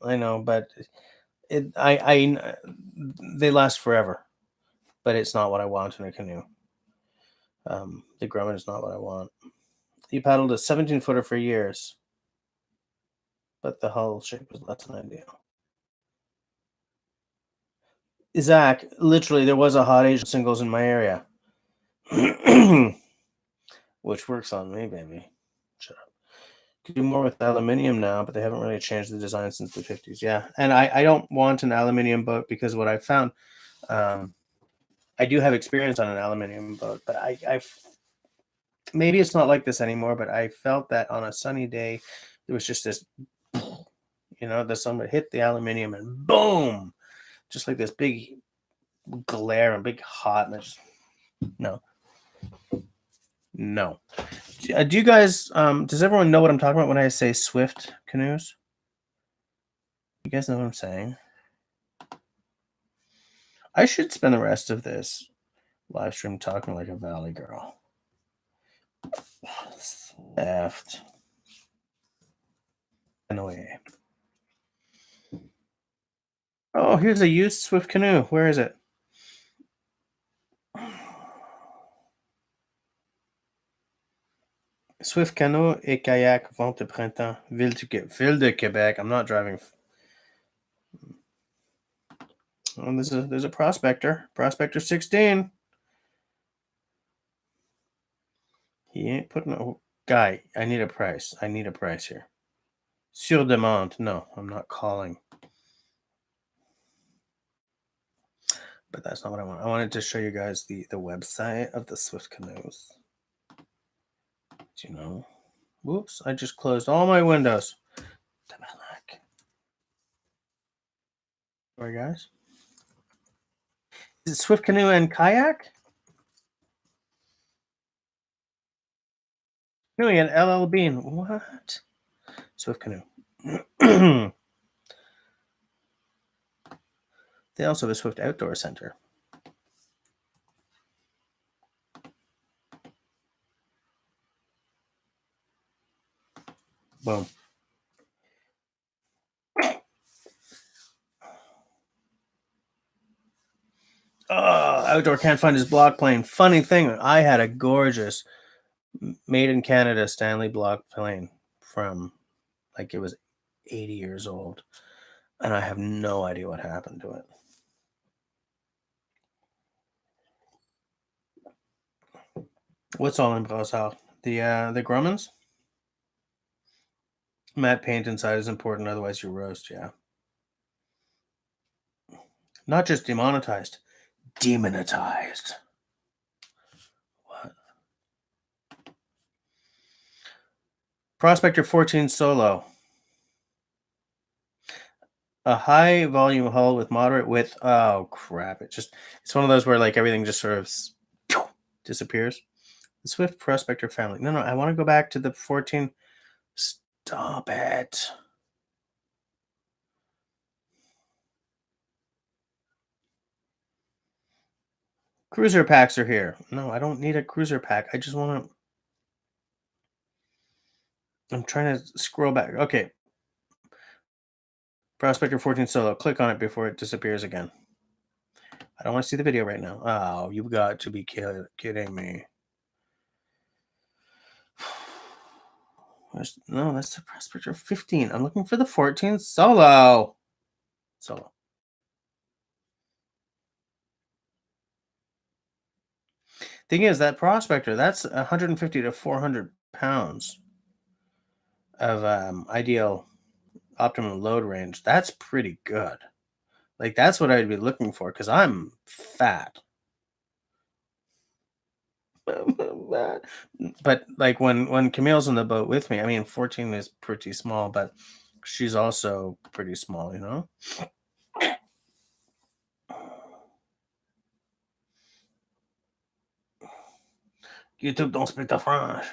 I know, but they last forever. But it's not what I want in a canoe. The Grumman is not what I want. He paddled a 17-footer for years, but the hull shape was less than ideal. Zach, literally, there was a hot Asian singles in my area, which works on me, baby. Shut up. Could do more with aluminium now, but they haven't really changed the design since the 50s. Yeah, and I don't want an aluminium boat because what I found, I do have experience on an aluminium boat, but I maybe it's not like this anymore, but I felt that on a sunny day, there was just this, the sun would hit the aluminium and boom, just like this big glare and big hot, and I just, no. Do you guys, does everyone know what I'm talking about when I say Swift canoes? You guys know what I'm saying? I should spend the rest of this live stream talking like a valley girl. Left. Anyway. Oh, here's a used Swift canoe. Where is it? Swift canoe et kayak vente de printemps. Ville de Quebec. I'm not driving. Oh, there's a prospector. Prospector 16. He ain't putting a guy. I need a price. I need a price here. Sur demande. No, I'm not calling. But that's not what I want. I wanted to show you guys the website of the Swift canoes. You know. Whoops, I just closed all my windows. Sorry, guys. Is it Swift canoe and kayak? Canoeing at LL Bean. What? Swift canoe. They also have a Swift Outdoor Center. Boom. Outdoor can't find his block plane. Funny thing, I had a gorgeous made in Canada Stanley block plane from like it was 80 years old, and I have no idea what happened to it. What's all in Brassard? The Grummins? Matte paint inside is important, otherwise you roast, yeah. Not just demonetized, demonetized. What? Prospector 14 Solo. A high volume hull with moderate width. Oh crap! It's one of those where like everything just sort of disappears. The Swift Prospector family. No, I want to go back to the 14. Stop it. Cruiser packs are here. No, I don't need a cruiser pack. I just want to. I'm trying to scroll back. Okay. Prospector 14 Solo. Click on it before it disappears again. I don't want to see the video right now. Oh, you've got to be kidding me. No, that's the Prospector 15. I'm looking for the 14 Solo. Solo. Thing is, that Prospector, that's 150 to 400 pounds of ideal optimum load range. That's pretty good. Like, that's what I'd be looking for because I'm fat. But like when Camille's in the boat with me, I mean 14 is pretty small, but she's also pretty small, you know. YouTube don't speak the French.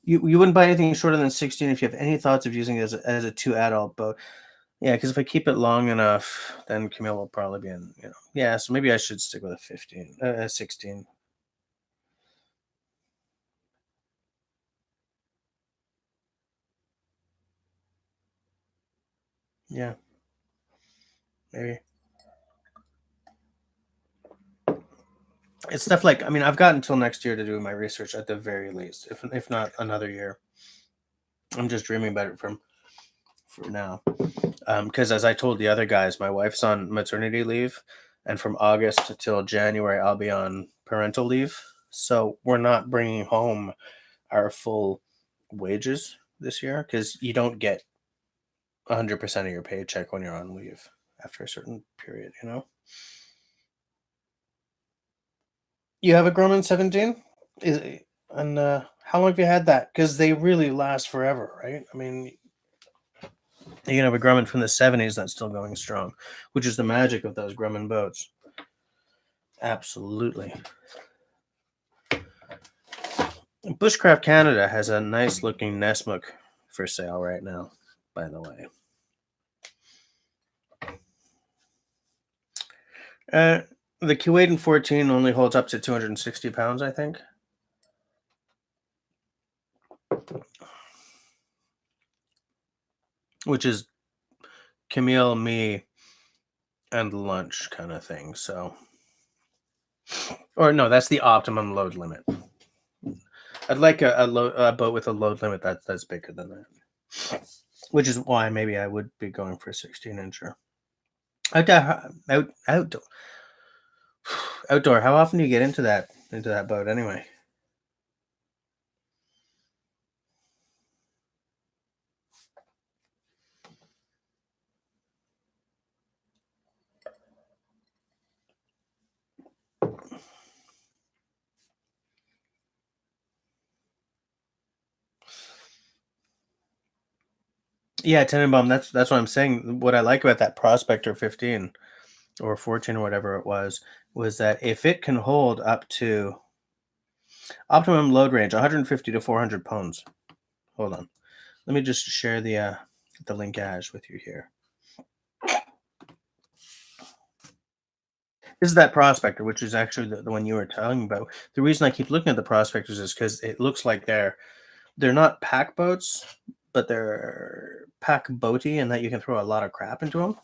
You wouldn't buy anything shorter than 16 if you have any thoughts of using it as a 2 adult boat. Yeah, because if I keep it long enough, then Camille will probably be in, you know. Yeah, so maybe I should stick with a 15, 16. Yeah, maybe. It's stuff like, I mean, I've got until next year to do my research at the very least, if not another year. I'm just dreaming about it for now. Because as I told the other guys, my wife's on maternity leave, and from August till January, I'll be on parental leave. So we're not bringing home our full wages this year because you don't get 100% of your paycheck when you're on leave after a certain period, you know? You have a Grumman 17? And how long have you had that? Because they really last forever, right? I mean, you can have a Grumman from the 70s that's still going strong, which is the magic of those Grumman boats. Absolutely. Bushcraft Canada has a nice looking Nessmuk for sale right now, by the way. The Kuwait 14 only holds up to 260 pounds, I think. Which is Camille, me, and lunch kind of thing. So, or no, that's the optimum load limit. I'd like a boat with a load limit that's bigger than that. Which is why maybe I would be going for a 16-incher. Outdoor. How often do you get into that boat anyway? Yeah, Tenenbaum. That's what I'm saying. What I like about that Prospector 15 or 14 or whatever it was that if it can hold up to optimum load range, 150 to 400 pounds. Hold on, let me just share the linkage with you here. This is that Prospector, which is actually the one you were telling me about. The reason I keep looking at the Prospectors is because it looks like they're not pack boats, but they're pack boaty, and that you can throw a lot of crap into them.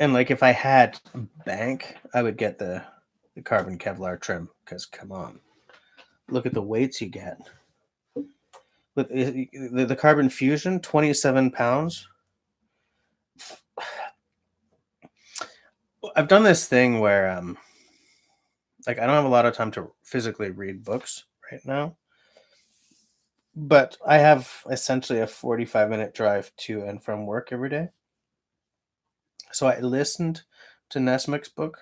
And like if I had a bank, I would get the carbon Kevlar trim because come on, look at the weights you get. With the carbon fusion, 27 pounds. I've done this thing where like I don't have a lot of time to physically read books right now, but I have essentially a 45-minute drive to and from work every day. So I listened to Nesmic's book,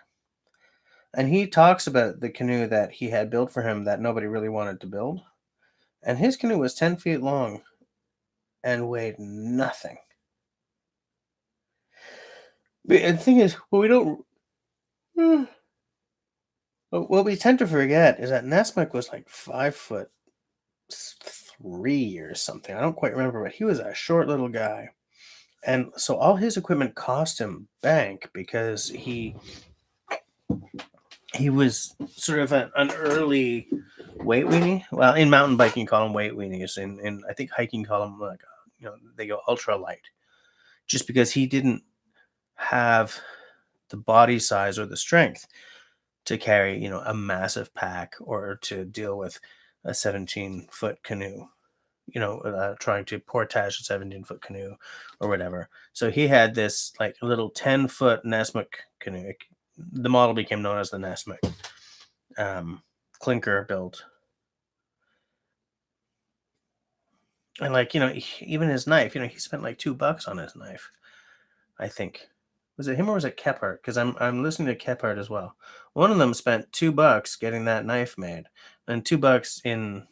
and he talks about the canoe that he had built for him that nobody really wanted to build. And his canoe was 10 feet long and weighed nothing. But the thing is, what we don't, what we tend to forget is that Nesmic was like 5'3" or something. I don't quite remember, but he was a short little guy. And so all his equipment cost him bank because he was sort of an early weight weenie. Well, in mountain biking, call them weight weenies. In I think hiking, call them like they go ultra light, just because he didn't have the body size or the strength to carry a massive pack or to deal with a 17-foot canoe. Trying to portage a 17-foot canoe or whatever. So he had this like little 10-foot Nesmic canoe. The model became known as the Nesmic. Clinker built. And like, even his knife, he spent like $2 on his knife. I think. Was it him or was it Kephart? Because I'm listening to Kephart as well. One of them spent $2 getting that knife made. And $2 in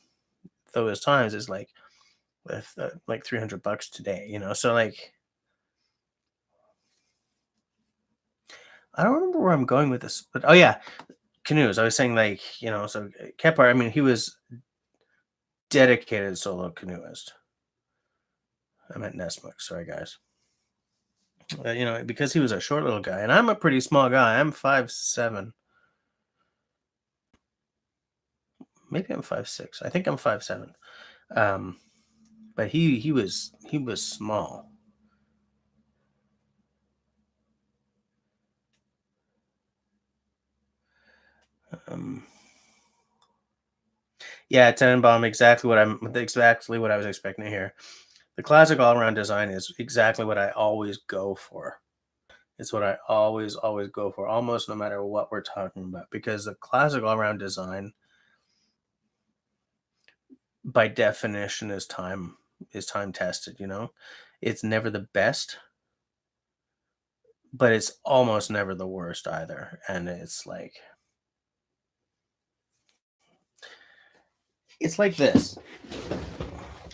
those times is like like $300 today, so like I don't remember where I'm going with this, but oh yeah, canoes. I was saying like, so Kephart, I mean, he was dedicated solo canoeist. I meant Nesmik, sorry guys. Because he was a short little guy, and I'm a pretty small guy. I'm 5'7". Maybe I'm 5'6". I think I'm 5'7". But he was small. Yeah, Tenenbaum, exactly what I was expecting to hear. The classic all-around design is exactly what I always go for. It's what I always go for, almost no matter what we're talking about, because the classic all-around design, by definition, is time tested. It's never the best, but it's almost never the worst either. And it's like this.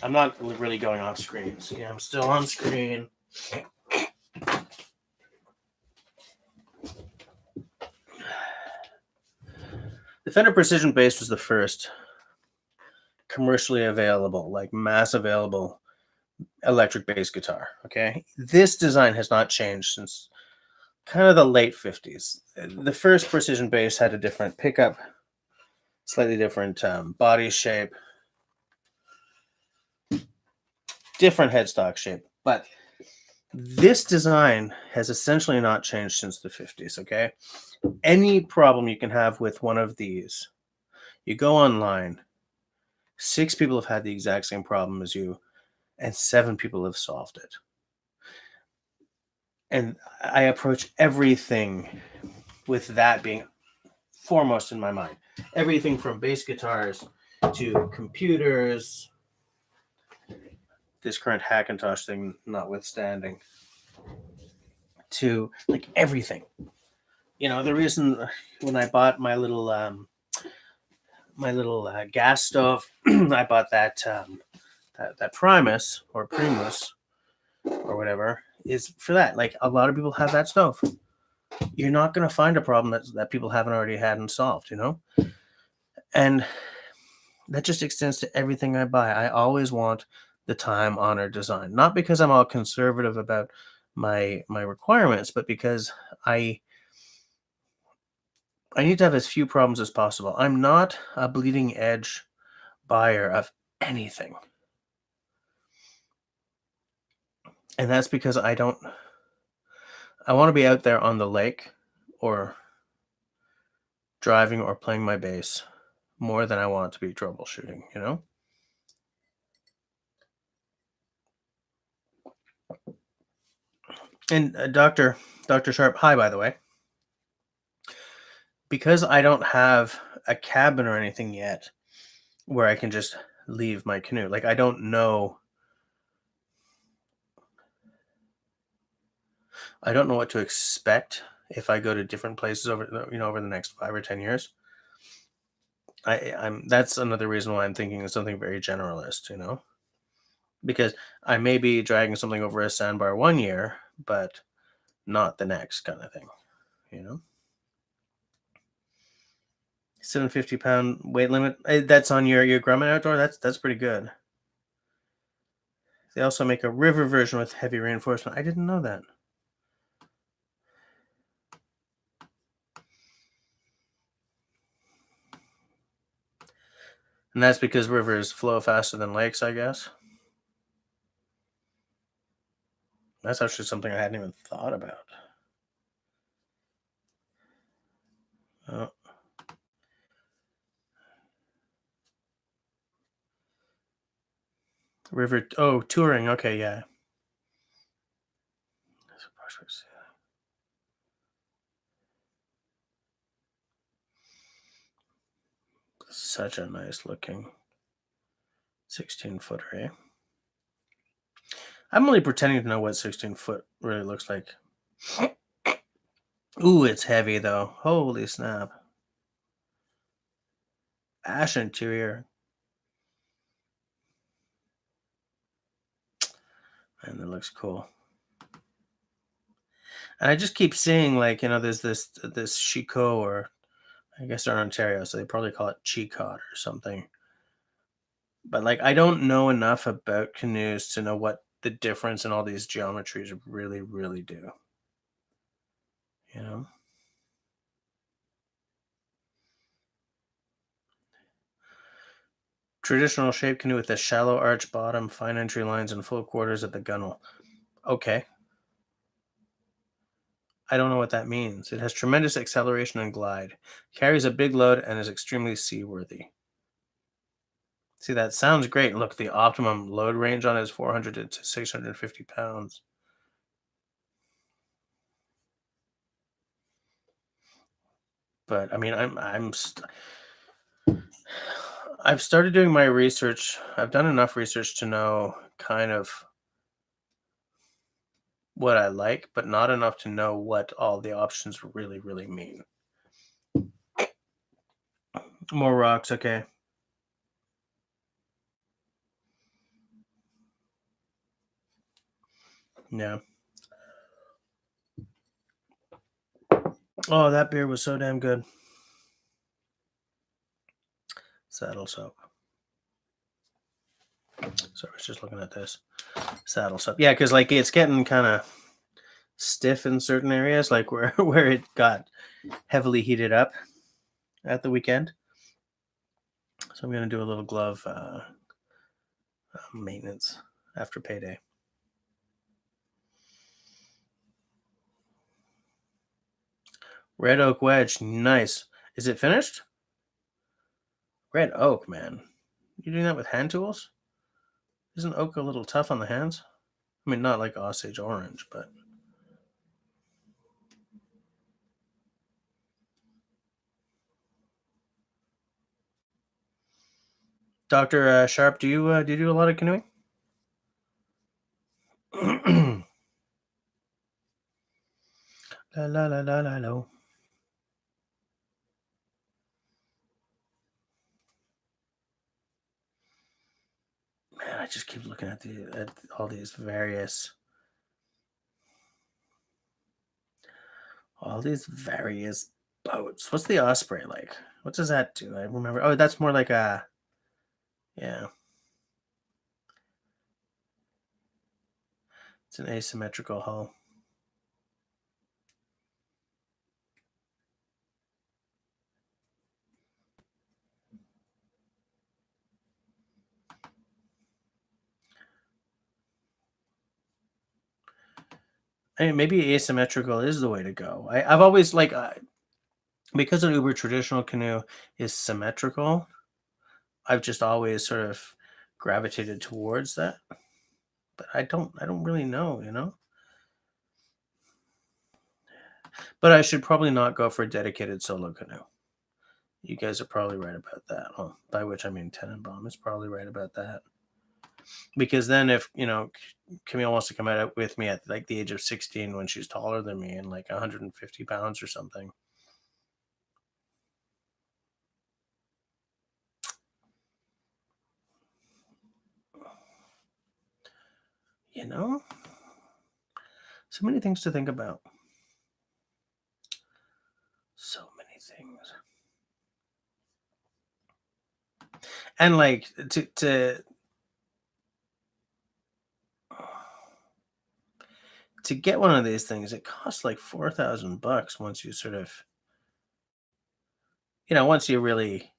I'm not really going off screen. So yeah, I'm still on screen. The Fender Precision Bass was the first commercially available, like mass available electric bass guitar. Okay. This design has not changed since kind of the late 50s. The first Precision Bass had a different pickup, slightly different body shape, different headstock shape, but this design has essentially not changed since the 50s. Okay. Any problem you can have with one of these, you go online, 6 people have had the exact same problem as you, and 7 people have solved it. And I approach everything with that being foremost in my mind. Everything from bass guitars to computers, this current Hackintosh thing notwithstanding, to like everything. The reason when I bought my little gas stove, I bought that Primus or Primus or whatever, is for that. Like a lot of people have that stove. You're not going to find a problem that people haven't already had and solved, And that just extends to everything I buy. I always want the time-honored design, not because I'm all conservative about my requirements, but because I need to have as few problems as possible. I'm not a bleeding edge buyer of anything. And that's because I don't I want to be out there on the lake or driving or playing my bass more than I want to be troubleshooting, you know? And Dr. Sharp, hi, by the way. Because I don't have a cabin or anything yet where I can just leave my canoe. Like I don't know what to expect if I go to different places over the next 5 or 10 years. I'm That's another reason why I'm thinking of something very generalist, because I may be dragging something over a sandbar one year, but not the next kind of thing, you know. 750 pound weight limit. That's on your Grumman outdoor. That's pretty good. They also make a river version with heavy reinforcement. I didn't know that. And that's because rivers flow faster than lakes, I guess. That's actually something I hadn't even thought about. Oh, river. Oh, touring. Okay, yeah. Such a nice looking 16-footer, eh? I'm only pretending to know what 16-foot really looks like. Ooh, it's heavy though. Holy snap. Ash interior. And it looks cool. And I just keep seeing, like, there's this Chico, or I guess they're in Ontario, so they probably call it Chicot or something. But like, I don't know enough about canoes to know what the difference in all these geometries really, really do. You know? Traditional shape canoe with a shallow arch bottom, fine entry lines, and full quarters at the gunwale. Okay. I don't know what that means. It has tremendous acceleration and glide, carries a big load, and is extremely seaworthy. See, that sounds great. Look, the optimum load range on it is 400 to 650 pounds. But I mean, I've started doing my research. I've done enough research to know kind of what I like, but not enough to know what all the options really, really mean. More rocks, okay. Yeah. Oh, that beer was so damn good. Saddle soap. So I was just looking at this. Saddle soap. Yeah, because like it's getting kind of stiff in certain areas, like where where it got heavily heated up at the weekend. So I'm gonna do a little glove maintenance after payday. Red oak wedge, nice. Is it finished? Red oak, man. You doing that with hand tools? Isn't oak a little tough on the hands? I mean, not like Osage orange, but Doctor Sharp, do you do a lot of canoeing? La la la la la la. Man, I just keep looking at all these various boats. What's the Osprey like? What does that do? I remember. Oh, that's more like a, yeah. It's an asymmetrical hull. maybe asymmetrical is the way to go. I've always like because an uber traditional canoe is symmetrical. I've just always sort of gravitated towards that, but I don't really know, you know. But I should probably not go for a dedicated solo canoe. You guys are probably right about that. Oh, by which I mean Tenenbaum is probably right about that. Because then if, Camille wants to come out with me at like the age of 16 when she's taller than me and like 150 pounds or something. You know? So many things to think about. So many things. And like to get one of these things, it costs like $4,000 once you sort of, once you really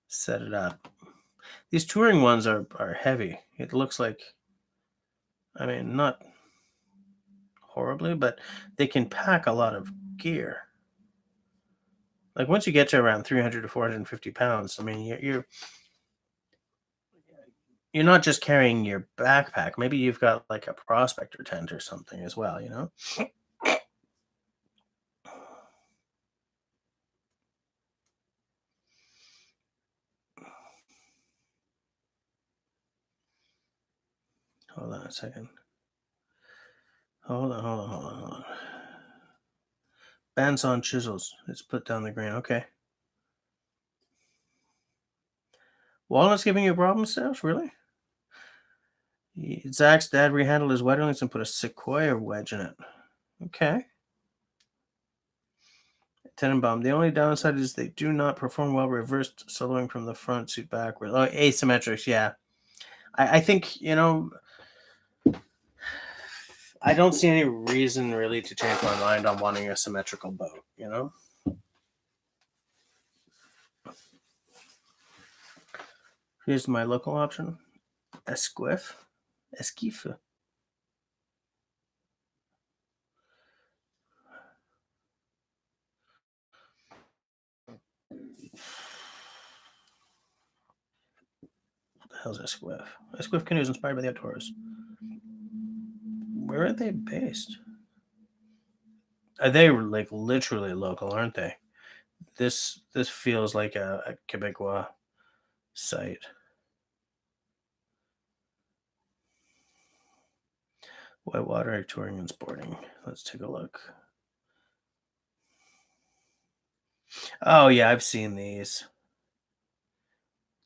set it up. These touring ones are heavy. It looks like, I mean, not horribly, but they can pack a lot of gear. Like once you get to around 300 to 450 pounds, I mean, you're not just carrying your backpack. Maybe you've got like a prospector tent or something as well, you know? Hold on a second. Hold on. Bandsaw chisels. Let's put down the grain. Okay. Walnut's giving you problems, Stash? Really? Zach's dad rehandled his wedge and put a sequoia wedge in it. Okay. Tenenbaum. The only downside is they do not perform well reversed soloing from the front suit backwards. Oh, asymmetrics, yeah. I think, I don't see any reason really to change my mind on wanting a symmetrical boat, you know? Here's my local option. Esquif. Esquif. What the hell's Esquif? Esquif canoes inspired by the outdoors. Where are they based? Are they like literally local, aren't they? This feels like a Quebecois site. Whitewater touring and sporting. Let's take a look. Oh yeah, I've seen these.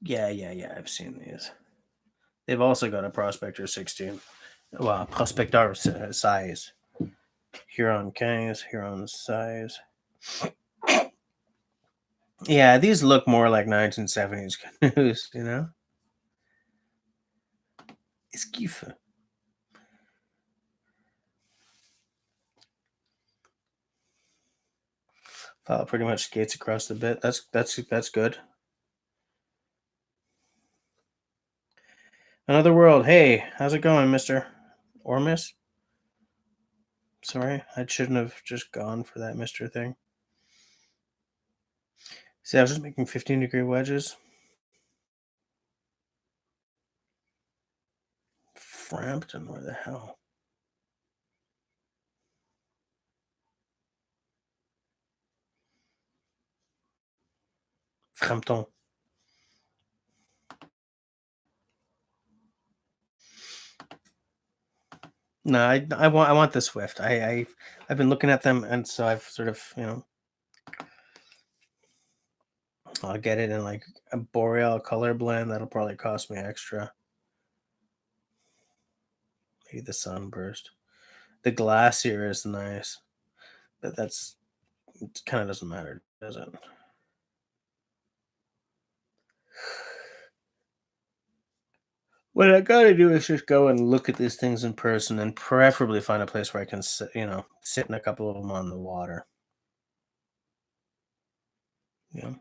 Yeah. I've seen these. They've also got a Prospector 16. Well, Prospector size. Huron Kings, Huron size. Yeah, these look more like 1970s canoes, you know? Esquife. File pretty much skates across the bit. That's good. Another world. Hey, how's it going, Mister or Miss? Sorry, I shouldn't have just gone for that Mister thing. See, I was just making 15-degree wedges. Frampton, where the hell? Frampton. No, I want the Swift. I've been looking at them, and so I've sort of I'll get it in like a boreal color blend. That'll probably cost me extra. Maybe the sunburst. The glacier is nice, but that's it kind of doesn't matter, does it? What I gotta do is just go and look at these things in person, and preferably find a place where I can sit in a couple of them on the water. Yeah.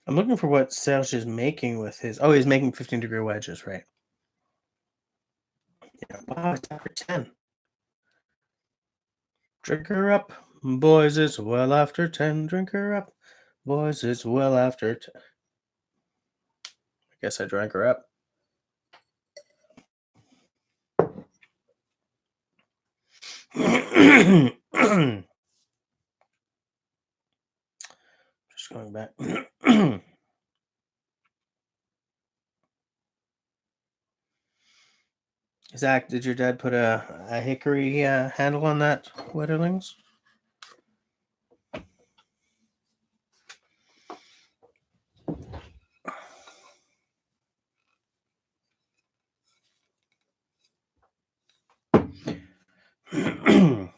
I'm looking for what Serge is making with his. Oh, he's making 15-degree wedges, right? Yeah. Wow, it's after 10. Drink her up, boys. It's well after 10. Drink her up, boys. It's well after 10. I guess I drank her up. Just going back. Zach, did your dad put a hickory handle on that Wetterlings? I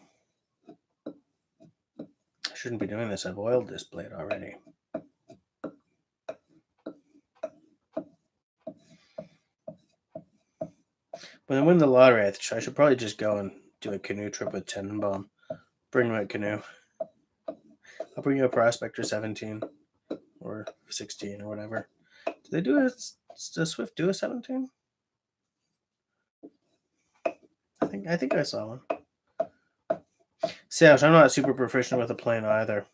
shouldn't be doing this. I've oiled this blade already. When I win the lottery, I should probably just go and do a canoe trip with Tenenbaum. Bring my canoe. I'll bring you a Prospector 17 or 16 or whatever. Do they do it? Does Swift do a 17? I think I saw one. Serge, I'm not super proficient with a plane either.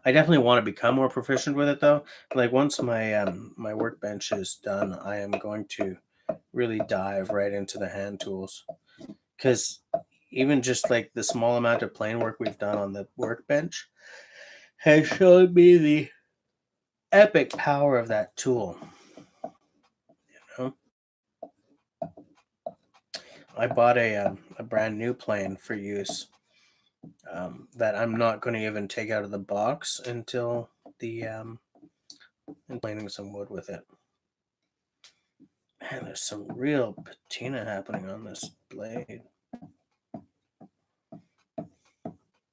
I definitely want to become more proficient with it though. Like once my my workbench is done, I am going to really dive right into the hand tools, because even just like the small amount of plane work we've done on the workbench has shown me the epic power of that tool. You know, I bought a brand new plane for use that I'm not going to even take out of the box until the planing some wood with it. Man, there's some real patina happening on this blade.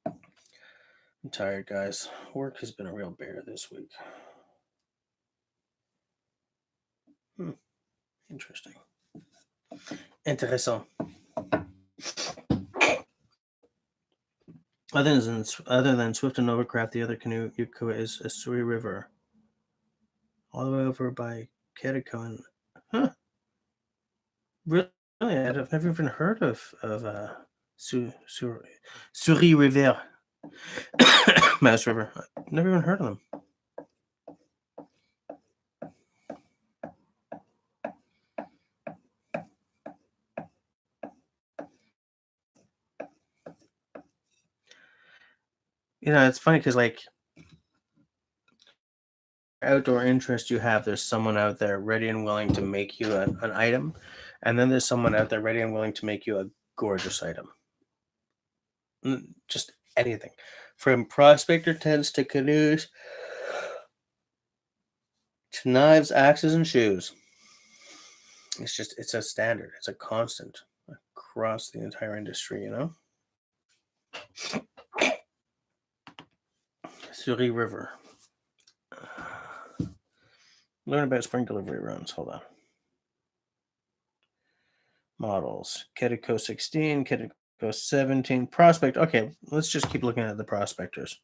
I'm tired, guys. Work has been a real bear this week. Interesting. Intéressant. Other than Swift and Overcraft, the other canoe Yuko is a Surrey River, all the way over by Quetico. Huh? Really? I've never even heard of Surrey River, Mouse River. I've never even heard of them. You know, it's funny because like outdoor interest you have, there's someone out there ready and willing to make you an item, and then there's someone out there ready and willing to make you a gorgeous item. Just anything, from prospector tents to canoes to knives, axes, and shoes. It's a standard. It's a constant across the entire industry, you know? Surrey River. Learn about spring delivery runs. Hold on. Models. Quetico 16, Quetico 17, Prospect. Okay, let's just keep looking at the prospectors.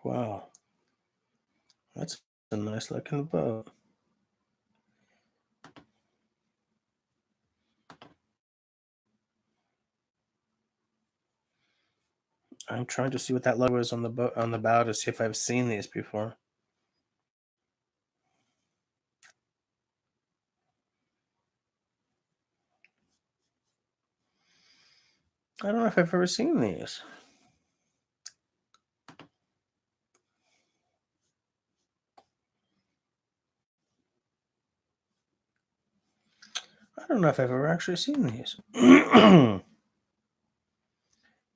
Wow. That's a nice looking boat. I'm trying to see what that logo is on the boat, on the bow, to see if I've seen these before. I don't know if I've ever seen these. I don't know if I've ever actually seen these.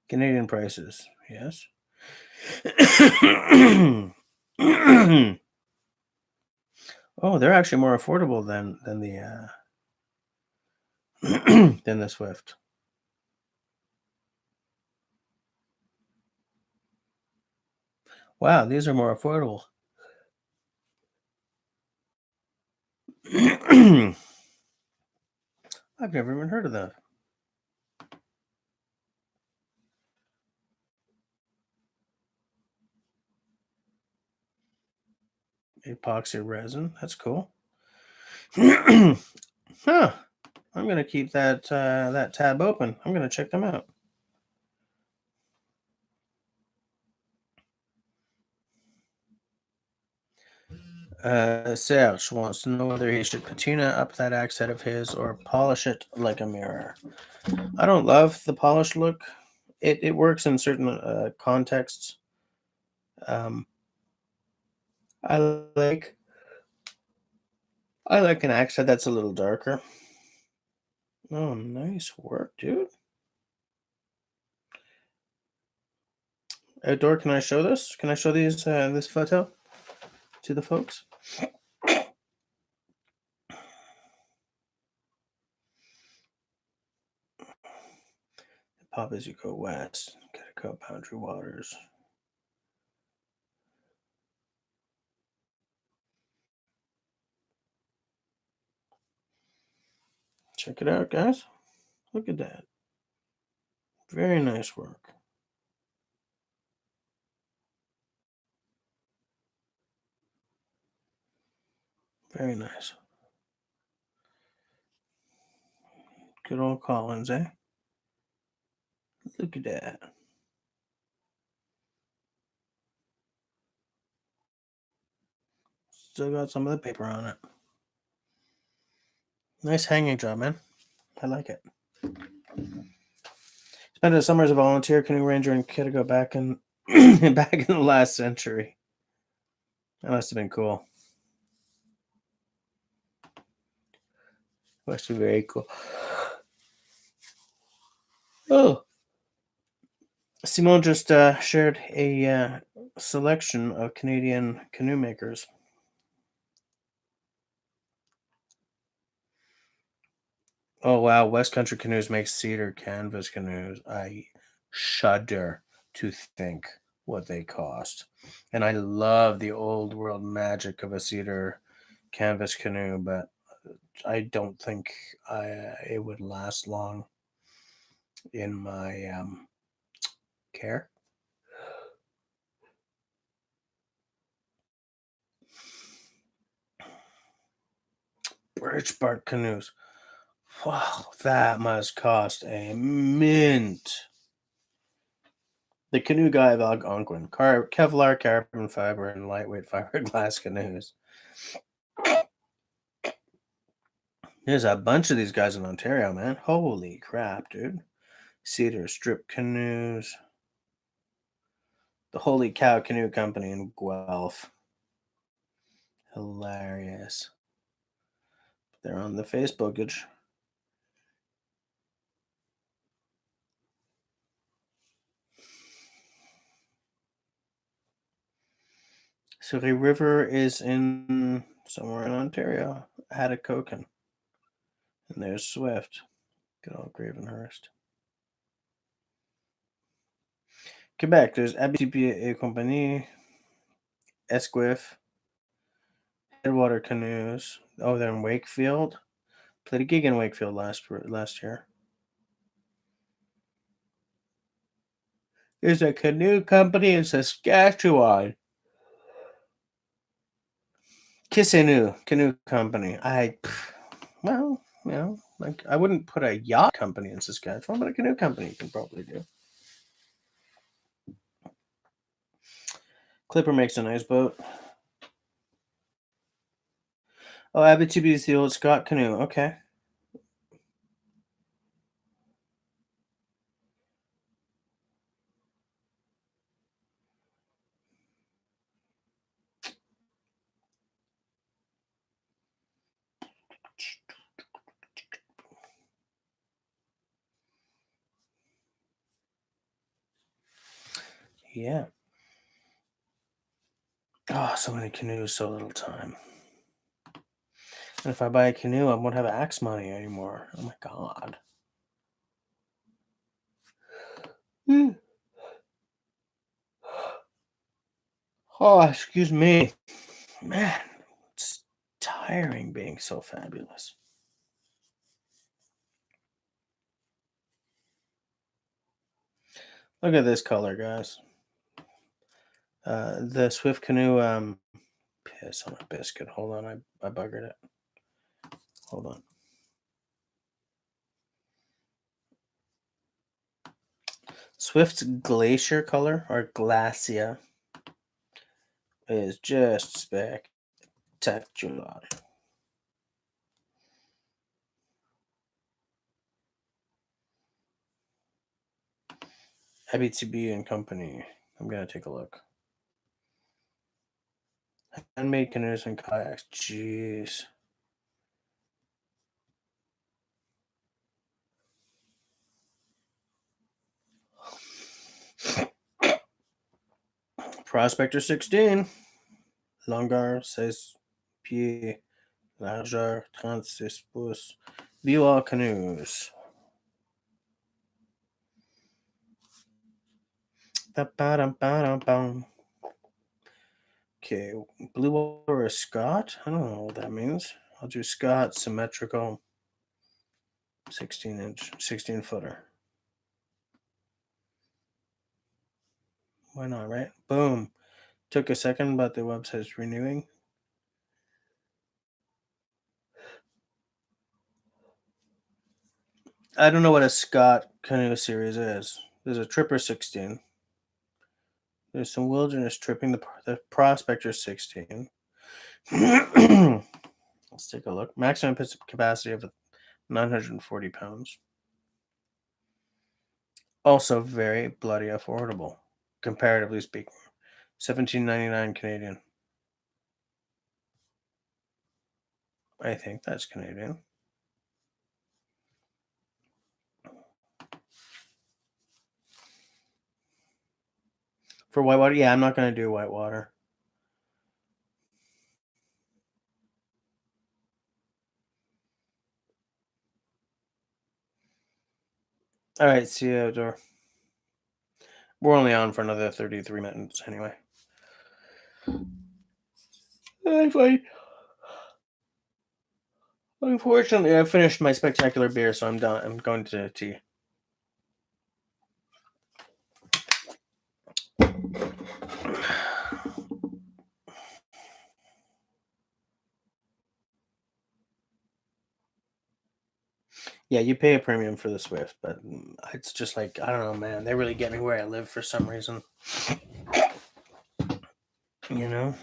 Canadian prices, yes. Oh, they're actually more affordable than the than the Swift. Wow, these are more affordable. I've never even heard of that. Epoxy resin. That's cool. Huh. I'm gonna keep that tab open. I'm gonna check them out. Serge wants to know whether he should patina up that axe head of his or polish it like a mirror. I don't love the polished look. It works in certain contexts. Um, I like I like an axe head that's a little darker. Oh, nice work, dude. Outdoor, can I show this? Can I show this photo to the folks? Pop as you go west. Gotta go boundary waters. Check it out, guys. Look at that. Very nice work. Very nice. Good old Collins, eh? Look at that. Still got some of the paper on it. Nice hanging job, man. I like it. Spent the summer as a volunteer canoe ranger in Kittigo back in back in the last century. That must have been cool. Must be very cool. Oh, Simone just shared a selection of Canadian canoe makers. Oh wow, West Country Canoes makes cedar canvas canoes. I shudder to think what they cost. And I love the old world magic of a cedar canvas canoe, but I don't think it would last long in my care. Birch bark canoes. Wow, that must cost a mint. The canoe guy of Algonquin. Kevlar, carbon fiber, and lightweight fiberglass canoes. There's a bunch of these guys in Ontario, man. Holy crap, dude. Cedar strip canoes. The Holy Cow Canoe Company in Guelph. Hilarious. They're on the Facebookage. Surrey River is in somewhere in Ontario. Haddocoken. And there's Swift. Good old Gravenhurst. Quebec, there's Abitibi et Compagnie. Esquif. Headwater Canoes. Oh, they're in Wakefield. Played a gig in Wakefield last year. There's a canoe company in Saskatchewan. Kissenu Canoe Company. Well, like I wouldn't put a yacht company in Saskatchewan, but a canoe company you can probably do. Clipper makes a nice boat. Oh, Abitibi is the old Scott canoe. Okay. Yeah. Oh, so many canoes, so little time. And if I buy a canoe, I won't have axe money anymore. Oh my god. Mm. Oh, excuse me. Man, it's tiring being so fabulous. Look at this color, guys. The Swift Canoe. Piss on a biscuit. Hold on, I buggered it. Hold on. Swift's Glacier color or Glacia is just spectacular. Abitibi and Company. I'm gonna take a look. Handmade canoes and kayaks. Jeez. Prospector 16. Longueur 16 pieds. Largeur 36 pouces. View all canoes. Ba-ba-dum-ba-dum-bum. Okay, blue water or Scott? I don't know what that means. I'll do Scott symmetrical 16-inch, 16-footer. Why not, right? Boom. Took a second, but the website's renewing. I don't know what a Scott canoe series is. There's a Tripper 16. There's some wilderness tripping. The Prospector 16. Let's take a look. Maximum capacity of 940 pounds. Also very bloody affordable, comparatively speaking. $17.99 Canadian. I think that's Canadian. For whitewater, yeah, I'm not going to do whitewater. All right, see you outdoor. We're only on for another 33 minutes anyway. Unfortunately, I finished my spectacular beer, so I'm done. I'm going to tea. Yeah, you pay a premium for the Swift, but it's just like, I don't know, man. They really get me where I live for some reason. You know?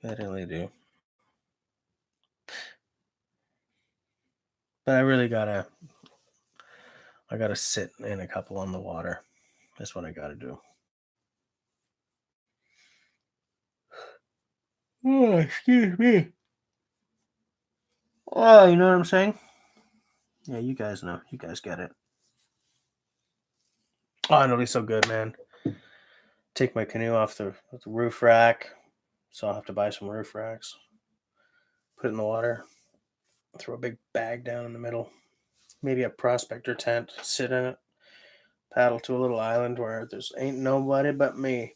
They really do. But I gotta sit in a couple on the water. That's what I gotta do. Oh, excuse me. Oh, you know what I'm saying? Yeah, you guys know. You guys get it. Oh, it'll be so good, man. Take my canoe off the roof rack. So I'll have to buy some roof racks. Put it in the water. Throw a big bag down in the middle. Maybe a prospector tent. Sit in it. Paddle to a little island where there's ain't nobody but me.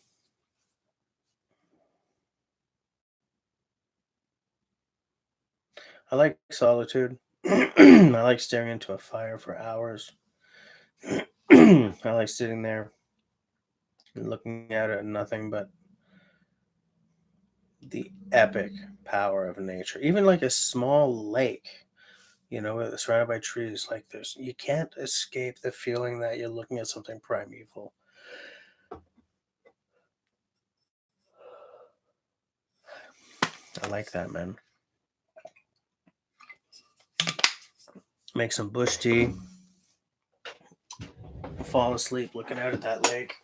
I like solitude. I like staring into a fire for hours. I like sitting there and looking out at nothing but the epic power of nature. Even like a small lake, surrounded by trees. Like you can't escape the feeling that you're looking at something primeval. I like that, man. Make some bush tea. Fall asleep looking out at that lake.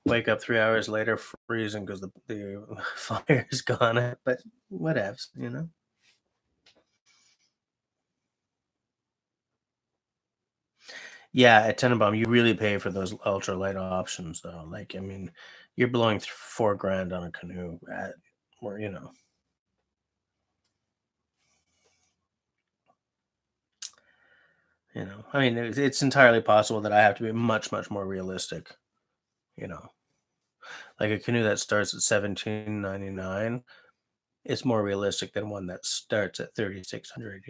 Wake up 3 hours later freezing because the fire's gone out. But whatevs. Yeah, at Tenenbaum, you really pay for those ultralight options, though. Like, I mean, you're blowing 4 grand on a canoe or. I mean, it's entirely possible that I have to be much, much more realistic. You know, like a canoe that starts at 17.99 is more realistic than one that starts at 3,600.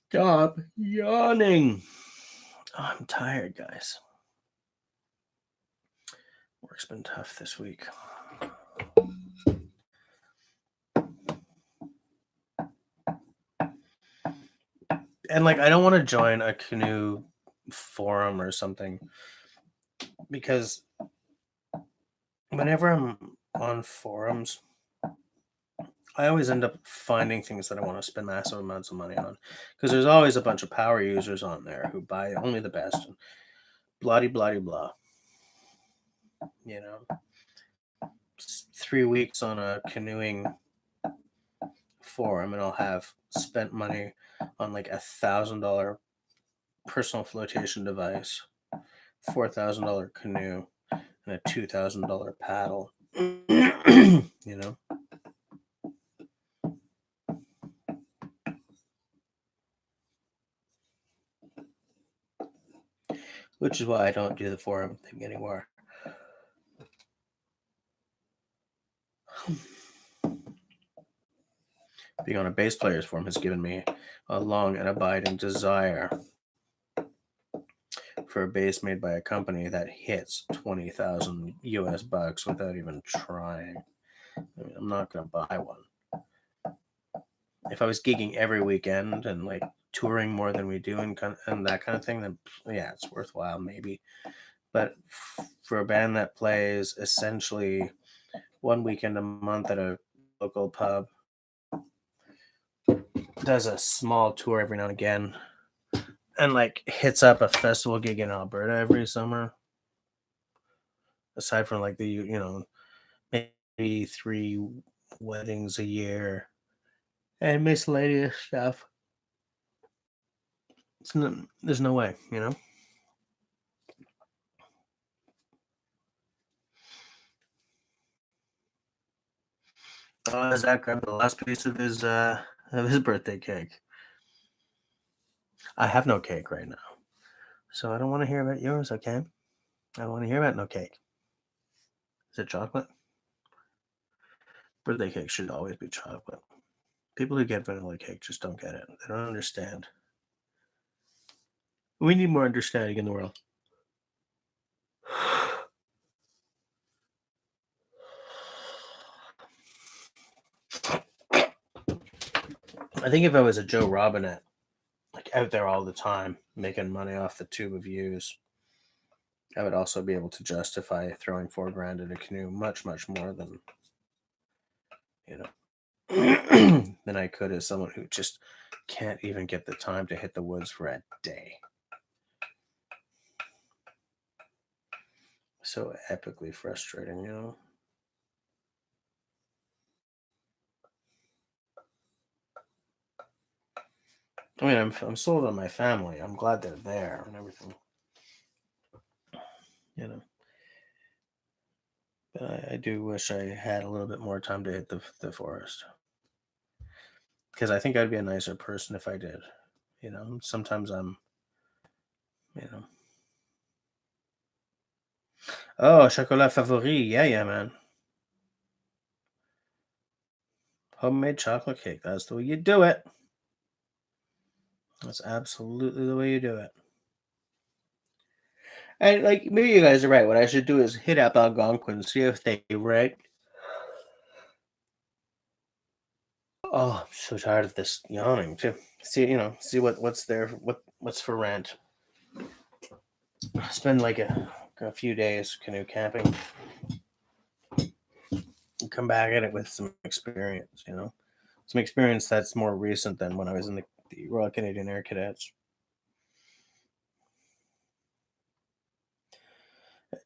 Stop yawning. Oh, I'm tired, guys. Work's been tough this week. And like, I don't want to join a canoe forum or something, because whenever I'm on forums, I always end up finding things that I want to spend massive amounts of money on, because there's always a bunch of power users on there who buy only the best and blah blah blah. You know, 3 weeks on a canoeing forum, and I'll have spent money on like $1,000 personal flotation device, $4,000 canoe, and a $2,000 paddle. You know, which is why I don't do the forum thing anymore. Being on a bass players forum has given me a long and abiding desire for a bass made by a company that hits 20,000 US bucks without even trying. I mean, I'm not going to buy one. If I was gigging every weekend and like touring more than we do and that kind of thing, then yeah, it's worthwhile maybe. But for a band that plays essentially one weekend a month at a local pub, does a small tour every now and again, and like hits up a festival gig in Alberta every summer, aside from like the maybe 3 weddings a year and miscellaneous stuff, there's no way, Zach grabbed the last piece of his birthday cake. I have no cake right now, so I don't want to hear about yours. Okay, I don't want to hear about no cake. Is it chocolate? Birthday cake should always be chocolate. People who get vanilla cake just don't get it. They don't understand. We need more understanding in the world. I think if I was a Joe Robinette, like out there all the time, making money off the tube of views, I would also be able to justify throwing $4,000 in a canoe much, much more than, than I could as someone who just can't even get the time to hit the woods for a day. So epically frustrating, I mean, I'm sold on my family. I'm glad they're there and everything, But I do wish I had a little bit more time to hit the forest, because I think I'd be a nicer person if I did. Sometimes I'm, you know. Oh, chocolat favori. Yeah, man. Homemade chocolate cake. That's the way you do it. That's absolutely the way you do it. And like, maybe you guys are right. What I should do is hit up Algonquin, see if they right. Oh, I'm so tired of this yawning too. See what's there, what's for rent. Spend like a few days canoe camping. And come back at it with some experience. Some experience that's more recent than when I was in the Royal Canadian Air Cadets.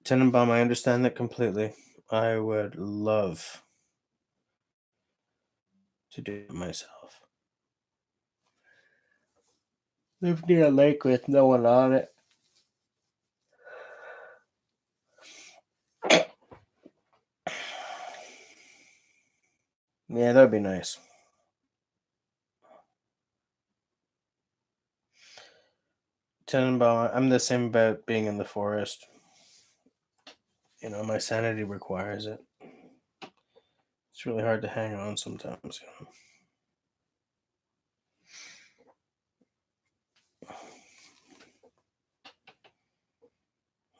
Tenenbaum, I understand that completely. I would love to do it myself. Live near a lake with no one on it. Yeah, that'd be nice. Tenenbaum, I'm the same about being in the forest. My sanity requires it. It's really hard to hang on sometimes.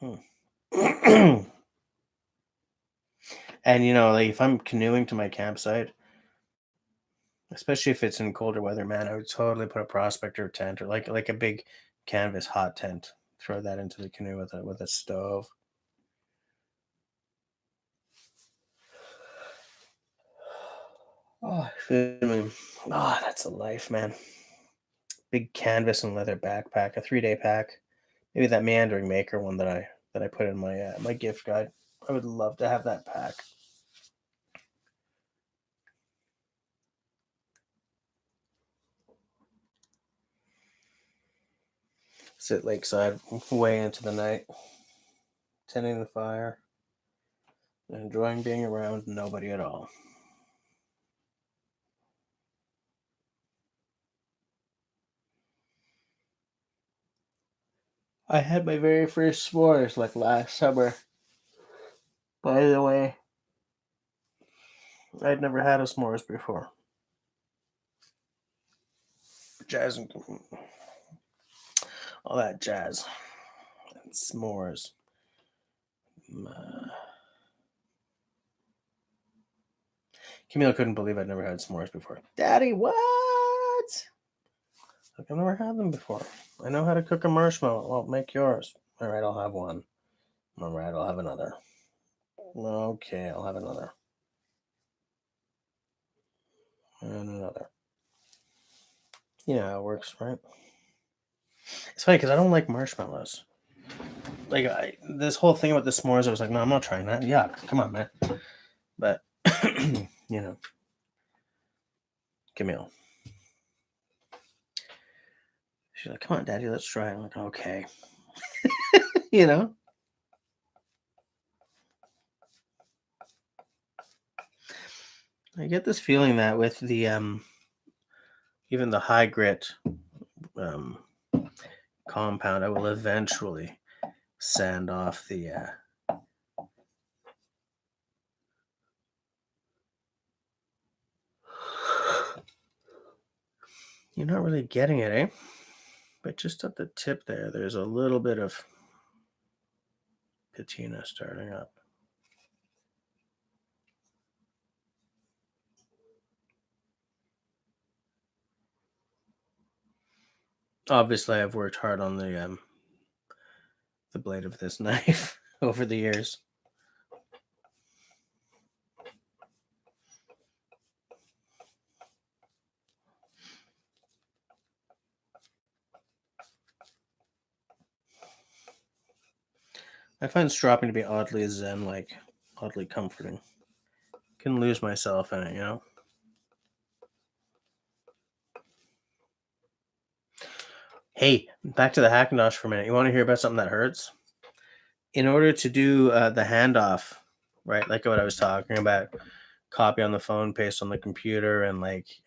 And like if I'm canoeing to my campsite, especially if it's in colder weather, man, I would totally put a prospector tent or like a big canvas hot tent. Throw that into the canoe with a stove. Oh, excuse me. Oh, that's a life, man. Big canvas and leather backpack, a 3-day pack. Maybe that meandering maker one that I put in my gift guide. I would love to have that pack. Sit lakeside way into the night, tending the fire, and enjoying being around nobody at all. I had my very first s'mores like last summer. By the way, I'd never had a s'mores before. Jazz and all that jazz and s'mores. Camille couldn't believe I'd never had s'mores before. Daddy, what? Like, I've never had them before. I know how to cook a marshmallow. Well, make yours. All right, I'll have one. All right, I'll have another. Okay, I'll have another. And another. You know how it works, right? It's funny because I don't like marshmallows. Like this whole thing about the s'mores, I was like, no, I'm not trying that. Yuck! Come on, man. But Camille, she's like, come on, Daddy, let's try it. I'm like, okay. you know. I get this feeling that with the even the high grit um, compound, I will eventually sand off the You're not really getting it, eh? But just at the tip there's a little bit of patina starting up. Obviously, I've worked hard on the blade of this knife over the years. I find stropping to be oddly zen-like, oddly comforting. Can lose myself in it, Hey, back to the Hackintosh for a minute. You want to hear about something that hurts? In order to do the handoff, right, like what I was talking about, copy on the phone, paste on the computer, and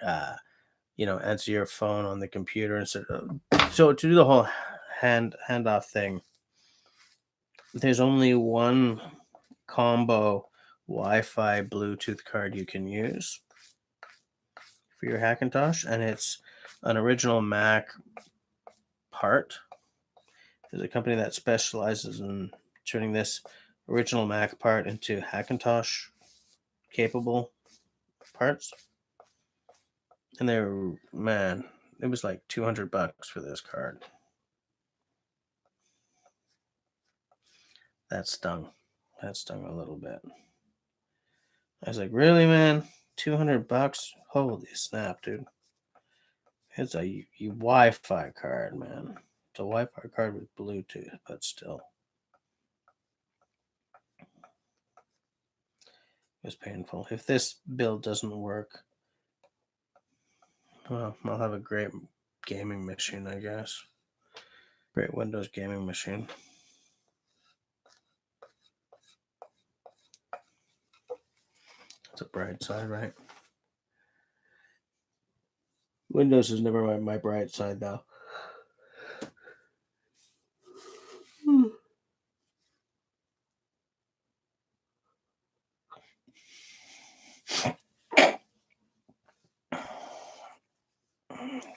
answer your phone on the computer instead of, so to do the whole handoff thing, there's only one combo Wi-Fi Bluetooth card you can use for your Hackintosh, and it's an original Mac part. There's a company that specializes in turning this original Mac part into Hackintosh capable parts. And it was like $200 for this card. That stung. That stung a little bit. I was like, really, man? $200? Holy snap, dude. It's a Wi-Fi card, man. It's a Wi-Fi card with Bluetooth, but still. It was painful. If this build doesn't work, well, I'll have a great gaming machine, I guess. Great Windows gaming machine. It's a bright side, right? Windows is never my bright side, though.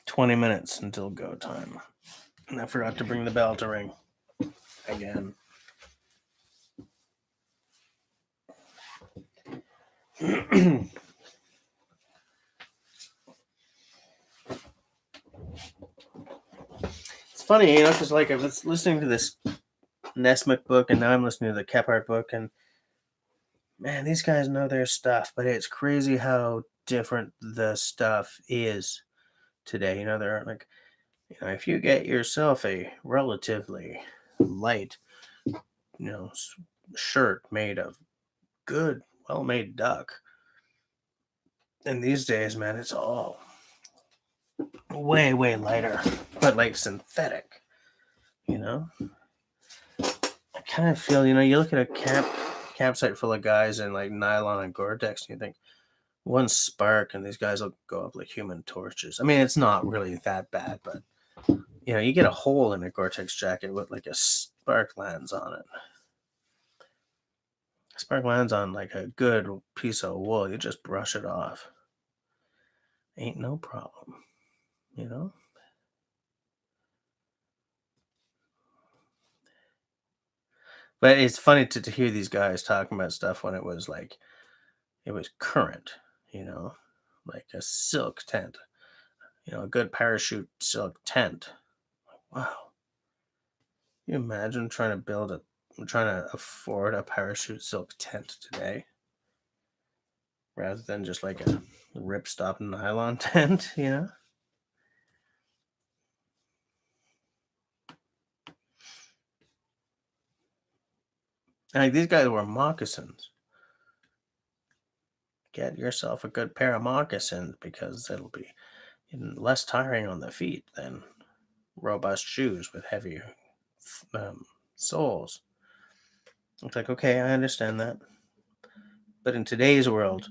20 minutes until go time. And I forgot to bring the bell to ring again. It's funny, because like I was listening to this Nesmith book, and now I'm listening to the Kephart book, and man, these guys know their stuff, but it's crazy how different the stuff is today. They're like, if you get yourself a relatively light, shirt made of good, well-made duck, and these days, man, it's all way, way lighter, but like synthetic. I kind of feel, you look at a campsite full of guys in like nylon and Gore-Tex, and you think one spark and these guys will go up like human torches. I mean, it's not really that bad, but you get a hole in a Gore-Tex jacket with like a spark lands on it. Spark lands on like a good piece of wool, you just brush it off. Ain't no problem, you know? But it's funny to hear these guys talking about stuff when it was current, like a silk tent, a good parachute silk tent. Wow. Can you imagine trying to afford a parachute silk tent today rather than just like a ripstop nylon tent, And like these guys wear moccasins. Get yourself a good pair of moccasins because it'll be less tiring on the feet than robust shoes with heavy soles. It's like, okay, I understand that. But in today's world,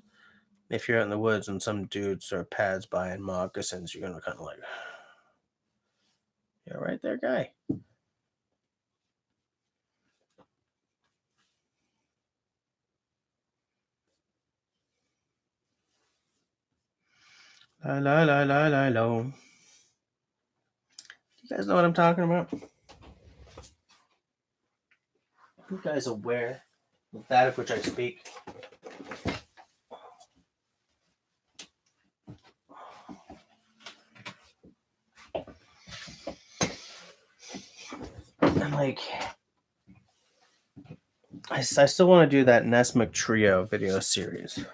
if you're out in the woods and some dudes or pads by in moccasins, you're going to kind of like, you're right there, guy. La la la la la la. You guys know what I'm talking about? You guys aware of that of which I speak? And like, I still want to do that Nesmith Trio video series.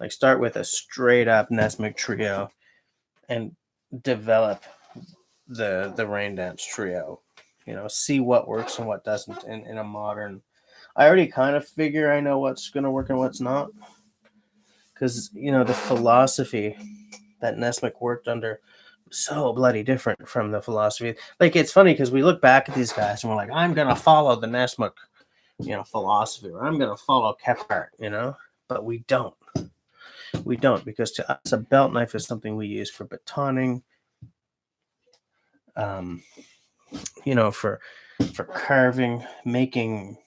Like, start with a straight up Nesmith Trio and develop the Rain Dance Trio. See what works and what doesn't in a modern. I already kind of figure I know what's going to work and what's not. Because, the philosophy that Nesmith worked under was so bloody different from the philosophy. Like, it's funny because we look back at these guys and we're like, I'm going to follow the Nesmith, philosophy, or I'm going to follow Kephart, but we don't. We don't, because to us, a belt knife is something we use for batoning, for carving, making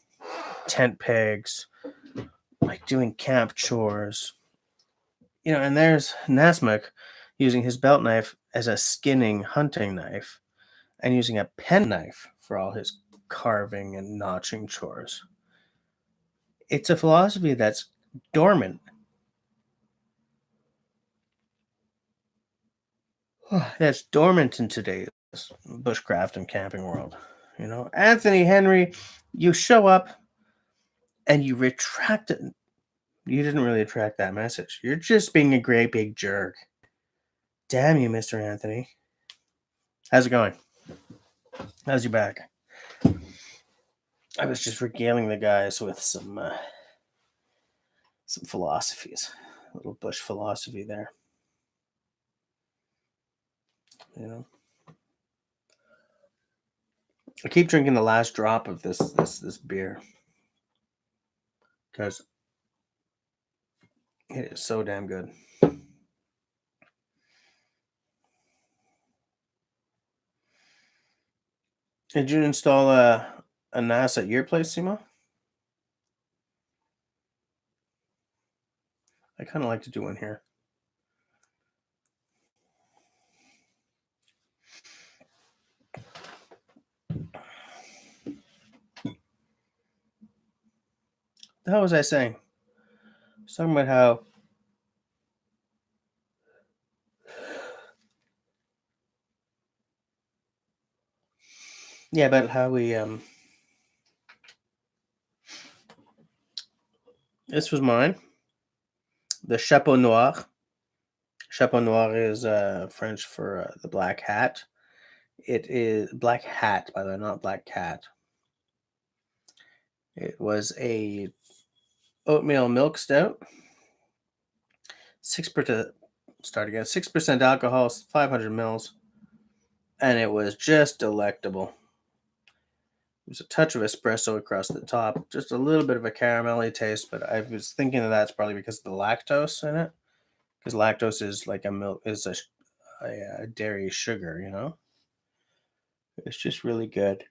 tent pegs, like doing camp chores. And there's Nesmith using his belt knife as a skinning hunting knife and using a pen knife for all his carving and notching chores. It's a philosophy that's dormant. That's dormant in today's bushcraft and camping world. Anthony Henry, you show up and you retract it. You didn't really retract that message. You're just being a great big jerk. Damn you, Mr. Anthony. How's it going? How's your back? I was just regaling the guys with some philosophies, a little bush philosophy there. I keep drinking the last drop of this beer because it is so damn good. Did you install a NAS at your place, Simo? I kind of like to do one here. How was I saying? He's talking about how, yeah, about how we this was mine. The chapeau noir. Chapeau noir is French for the black hat. It is black hat, by the way, not black cat. It was a oatmeal milk stout, 6%. Start again. 6% alcohol, 500 mils, and it was just delectable. There's a touch of espresso across the top, just a little bit of a caramelly taste, but I was thinking that that's probably because of the lactose in it, because lactose is like a milk is a dairy sugar, you know. It's just really good.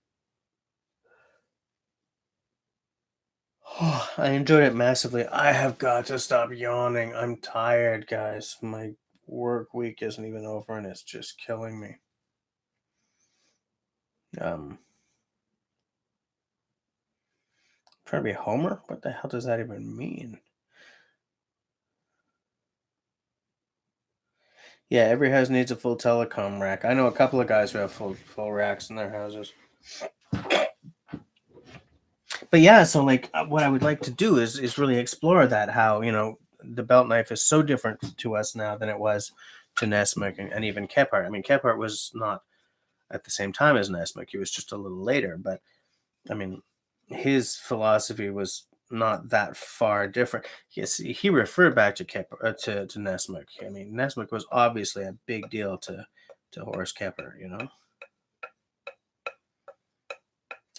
I enjoyed it massively. I have got to stop yawning. I'm tired, guys. My work week isn't even over, and it's just killing me. Trying to be a homer? What the hell does that even mean? Yeah, every house needs a full telecom rack. I know a couple of guys who have full racks in their houses. But yeah, so like what I would like to do is really explore that, how, you know, the belt knife is so different to us now than it was to Nesmith and even Kephart. I mean, Kephart was not at the same time as Nesmith. He was just a little later, but I mean, his philosophy was not that far different. Yes, he referred back to to Nesmith. I mean, Nesmith was obviously a big deal to Horace Kepper, you know.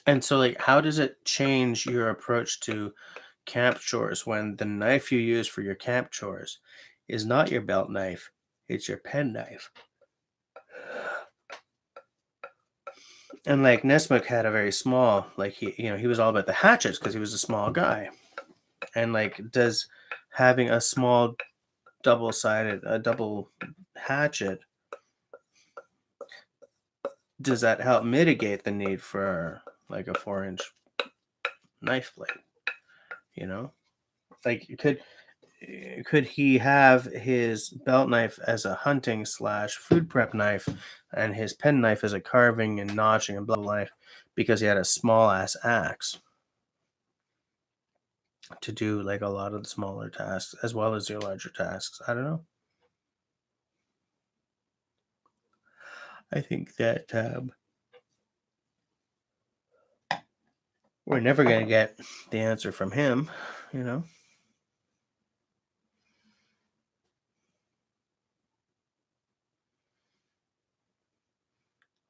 And so, like, how does it change your approach to camp chores when the knife you use for your camp chores is not your belt knife, it's your pen knife? And like Nesmith had a very small, like he was all about the hatchets because he was a small guy. And like, does having a small a double hatchet, does that help mitigate the need for like a 4-inch knife blade? You know, like could he have his belt knife as a hunting slash food prep knife and his pen knife as a carving and notching and blah blah knife because he had a small ass axe to do like a lot of the smaller tasks as well as your larger tasks? I don't know. I think that we're never going to get the answer from him, you know.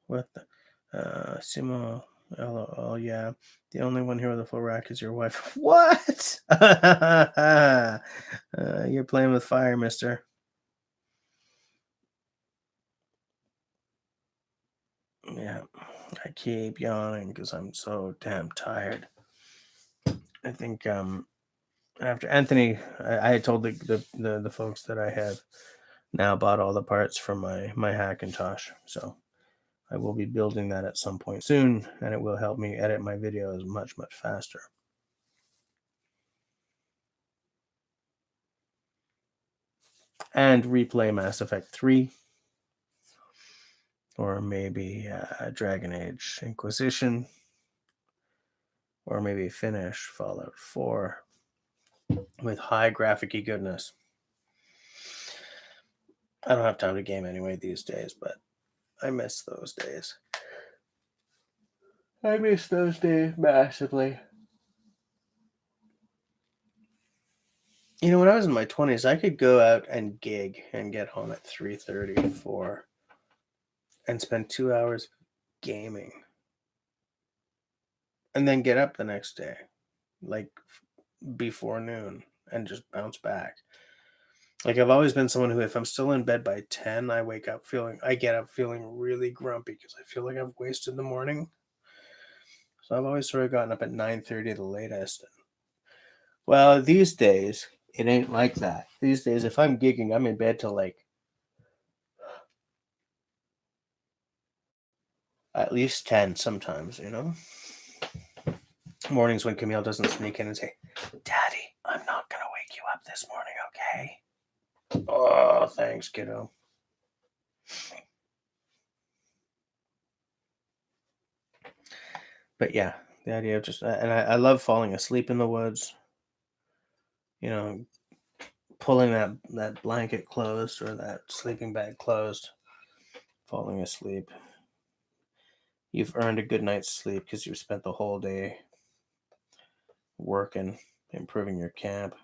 What the Simo, oh yeah. The only one here with a full rack is your wife. What? You're playing with fire, mister. Yeah. I keep yawning because I'm so damn tired. I think after Anthony, I had told the folks that I have now bought all the parts for my Hackintosh. So I will be building that at some point soon, and it will help me edit my videos much, much faster. And replay Mass Effect 3, or maybe Dragon Age Inquisition, or maybe finish Fallout 4 with high graphic goodness. I don't have time to game anyway these days, but I miss those days. I miss those days massively. You know, when I was in my 20s, I could go out and gig and get home at 3:30, 4, and spend 2 hours gaming, and then get up the next day, like before noon, and just bounce back. Like I've always been someone who, if I'm still in bed by 10, I get up feeling really grumpy because I feel like I've wasted the morning. So I've always sort of gotten up at 9:30 the latest. Well, these days it ain't like that. These days, if I'm gigging, I'm in bed till like at least 10 sometimes, you know? mornings when Camille doesn't sneak in and say, "Daddy, I'm not gonna wake you up this morning, okay?" Oh, thanks, kiddo. But yeah, the idea of just and I love falling asleep in the woods. You know, pulling that blanket closed or that sleeping bag closed, falling asleep. You've earned a good night's sleep because you've spent the whole day working, improving your camp.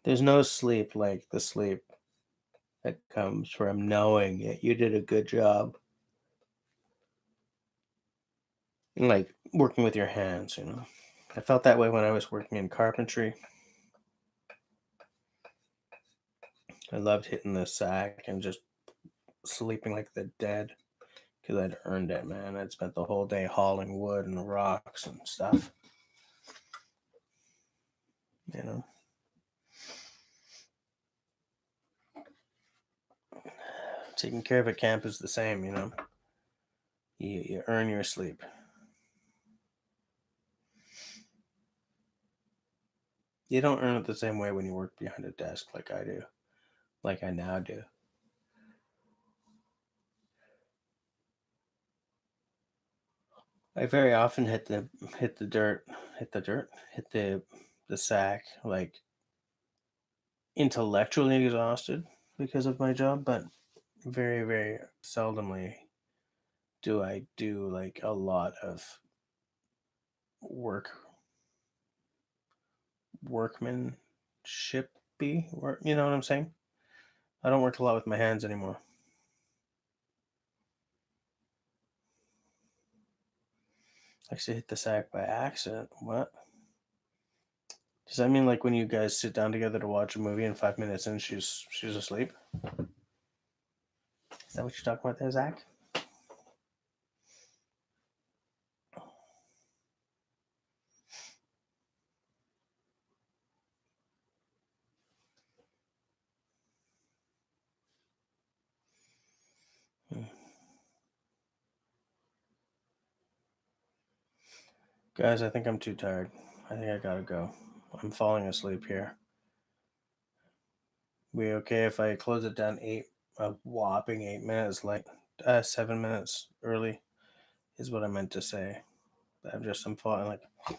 There's no sleep like the sleep that comes from knowing that you did a good job. And like working with your hands, I felt that way when I was working in carpentry. I loved hitting the sack and just sleeping like the dead because I'd earned it, man. I'd spent the whole day hauling wood and rocks and stuff. You know, taking care of a camp is the same. You earn your sleep. You don't earn it the same way when you work behind a desk like I do, like I now do. I very often hit the sack like intellectually exhausted because of my job, but very very seldomly do I do like a lot of work workmanshipy work. You know what I'm saying? I don't work a lot with my hands anymore. I actually hit the sack by accident. What? Does that mean like when you guys sit down together to watch a movie and 5 minutes in she's asleep? Is that what you're talking about there, Zach? Hmm. Guys, I think I'm too tired. I think I gotta go. I'm falling asleep here. We okay if I close it down a whopping 8 minutes late? 7 minutes early is what I meant to say. I'm falling like I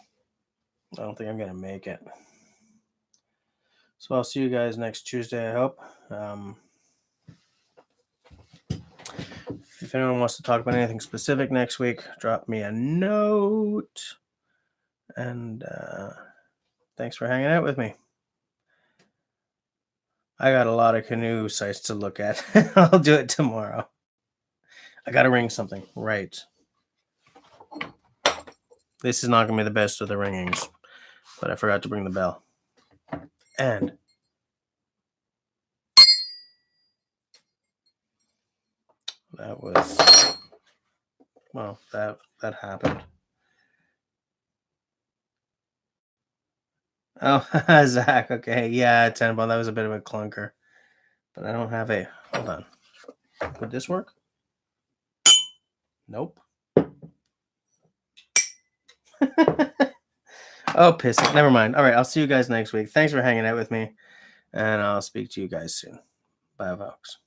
don't think I'm gonna make it. So I'll see you guys next Tuesday, I hope. If anyone wants to talk about anything specific next week, drop me a note. And thanks for hanging out with me. I got a lot of canoe sites to look at. I'll do it tomorrow. I got to ring something. Right. This is not going to be the best of the ringings, but I forgot to bring the bell. And that was, well, that happened. Oh, Zach. Okay. Yeah, 10 ball. That was a bit of a clunker. But I don't have a. Hold on. Would this work? Nope. Oh, piss it. Never mind. All right. I'll see you guys next week. Thanks for hanging out with me. And I'll speak to you guys soon. Bye, folks.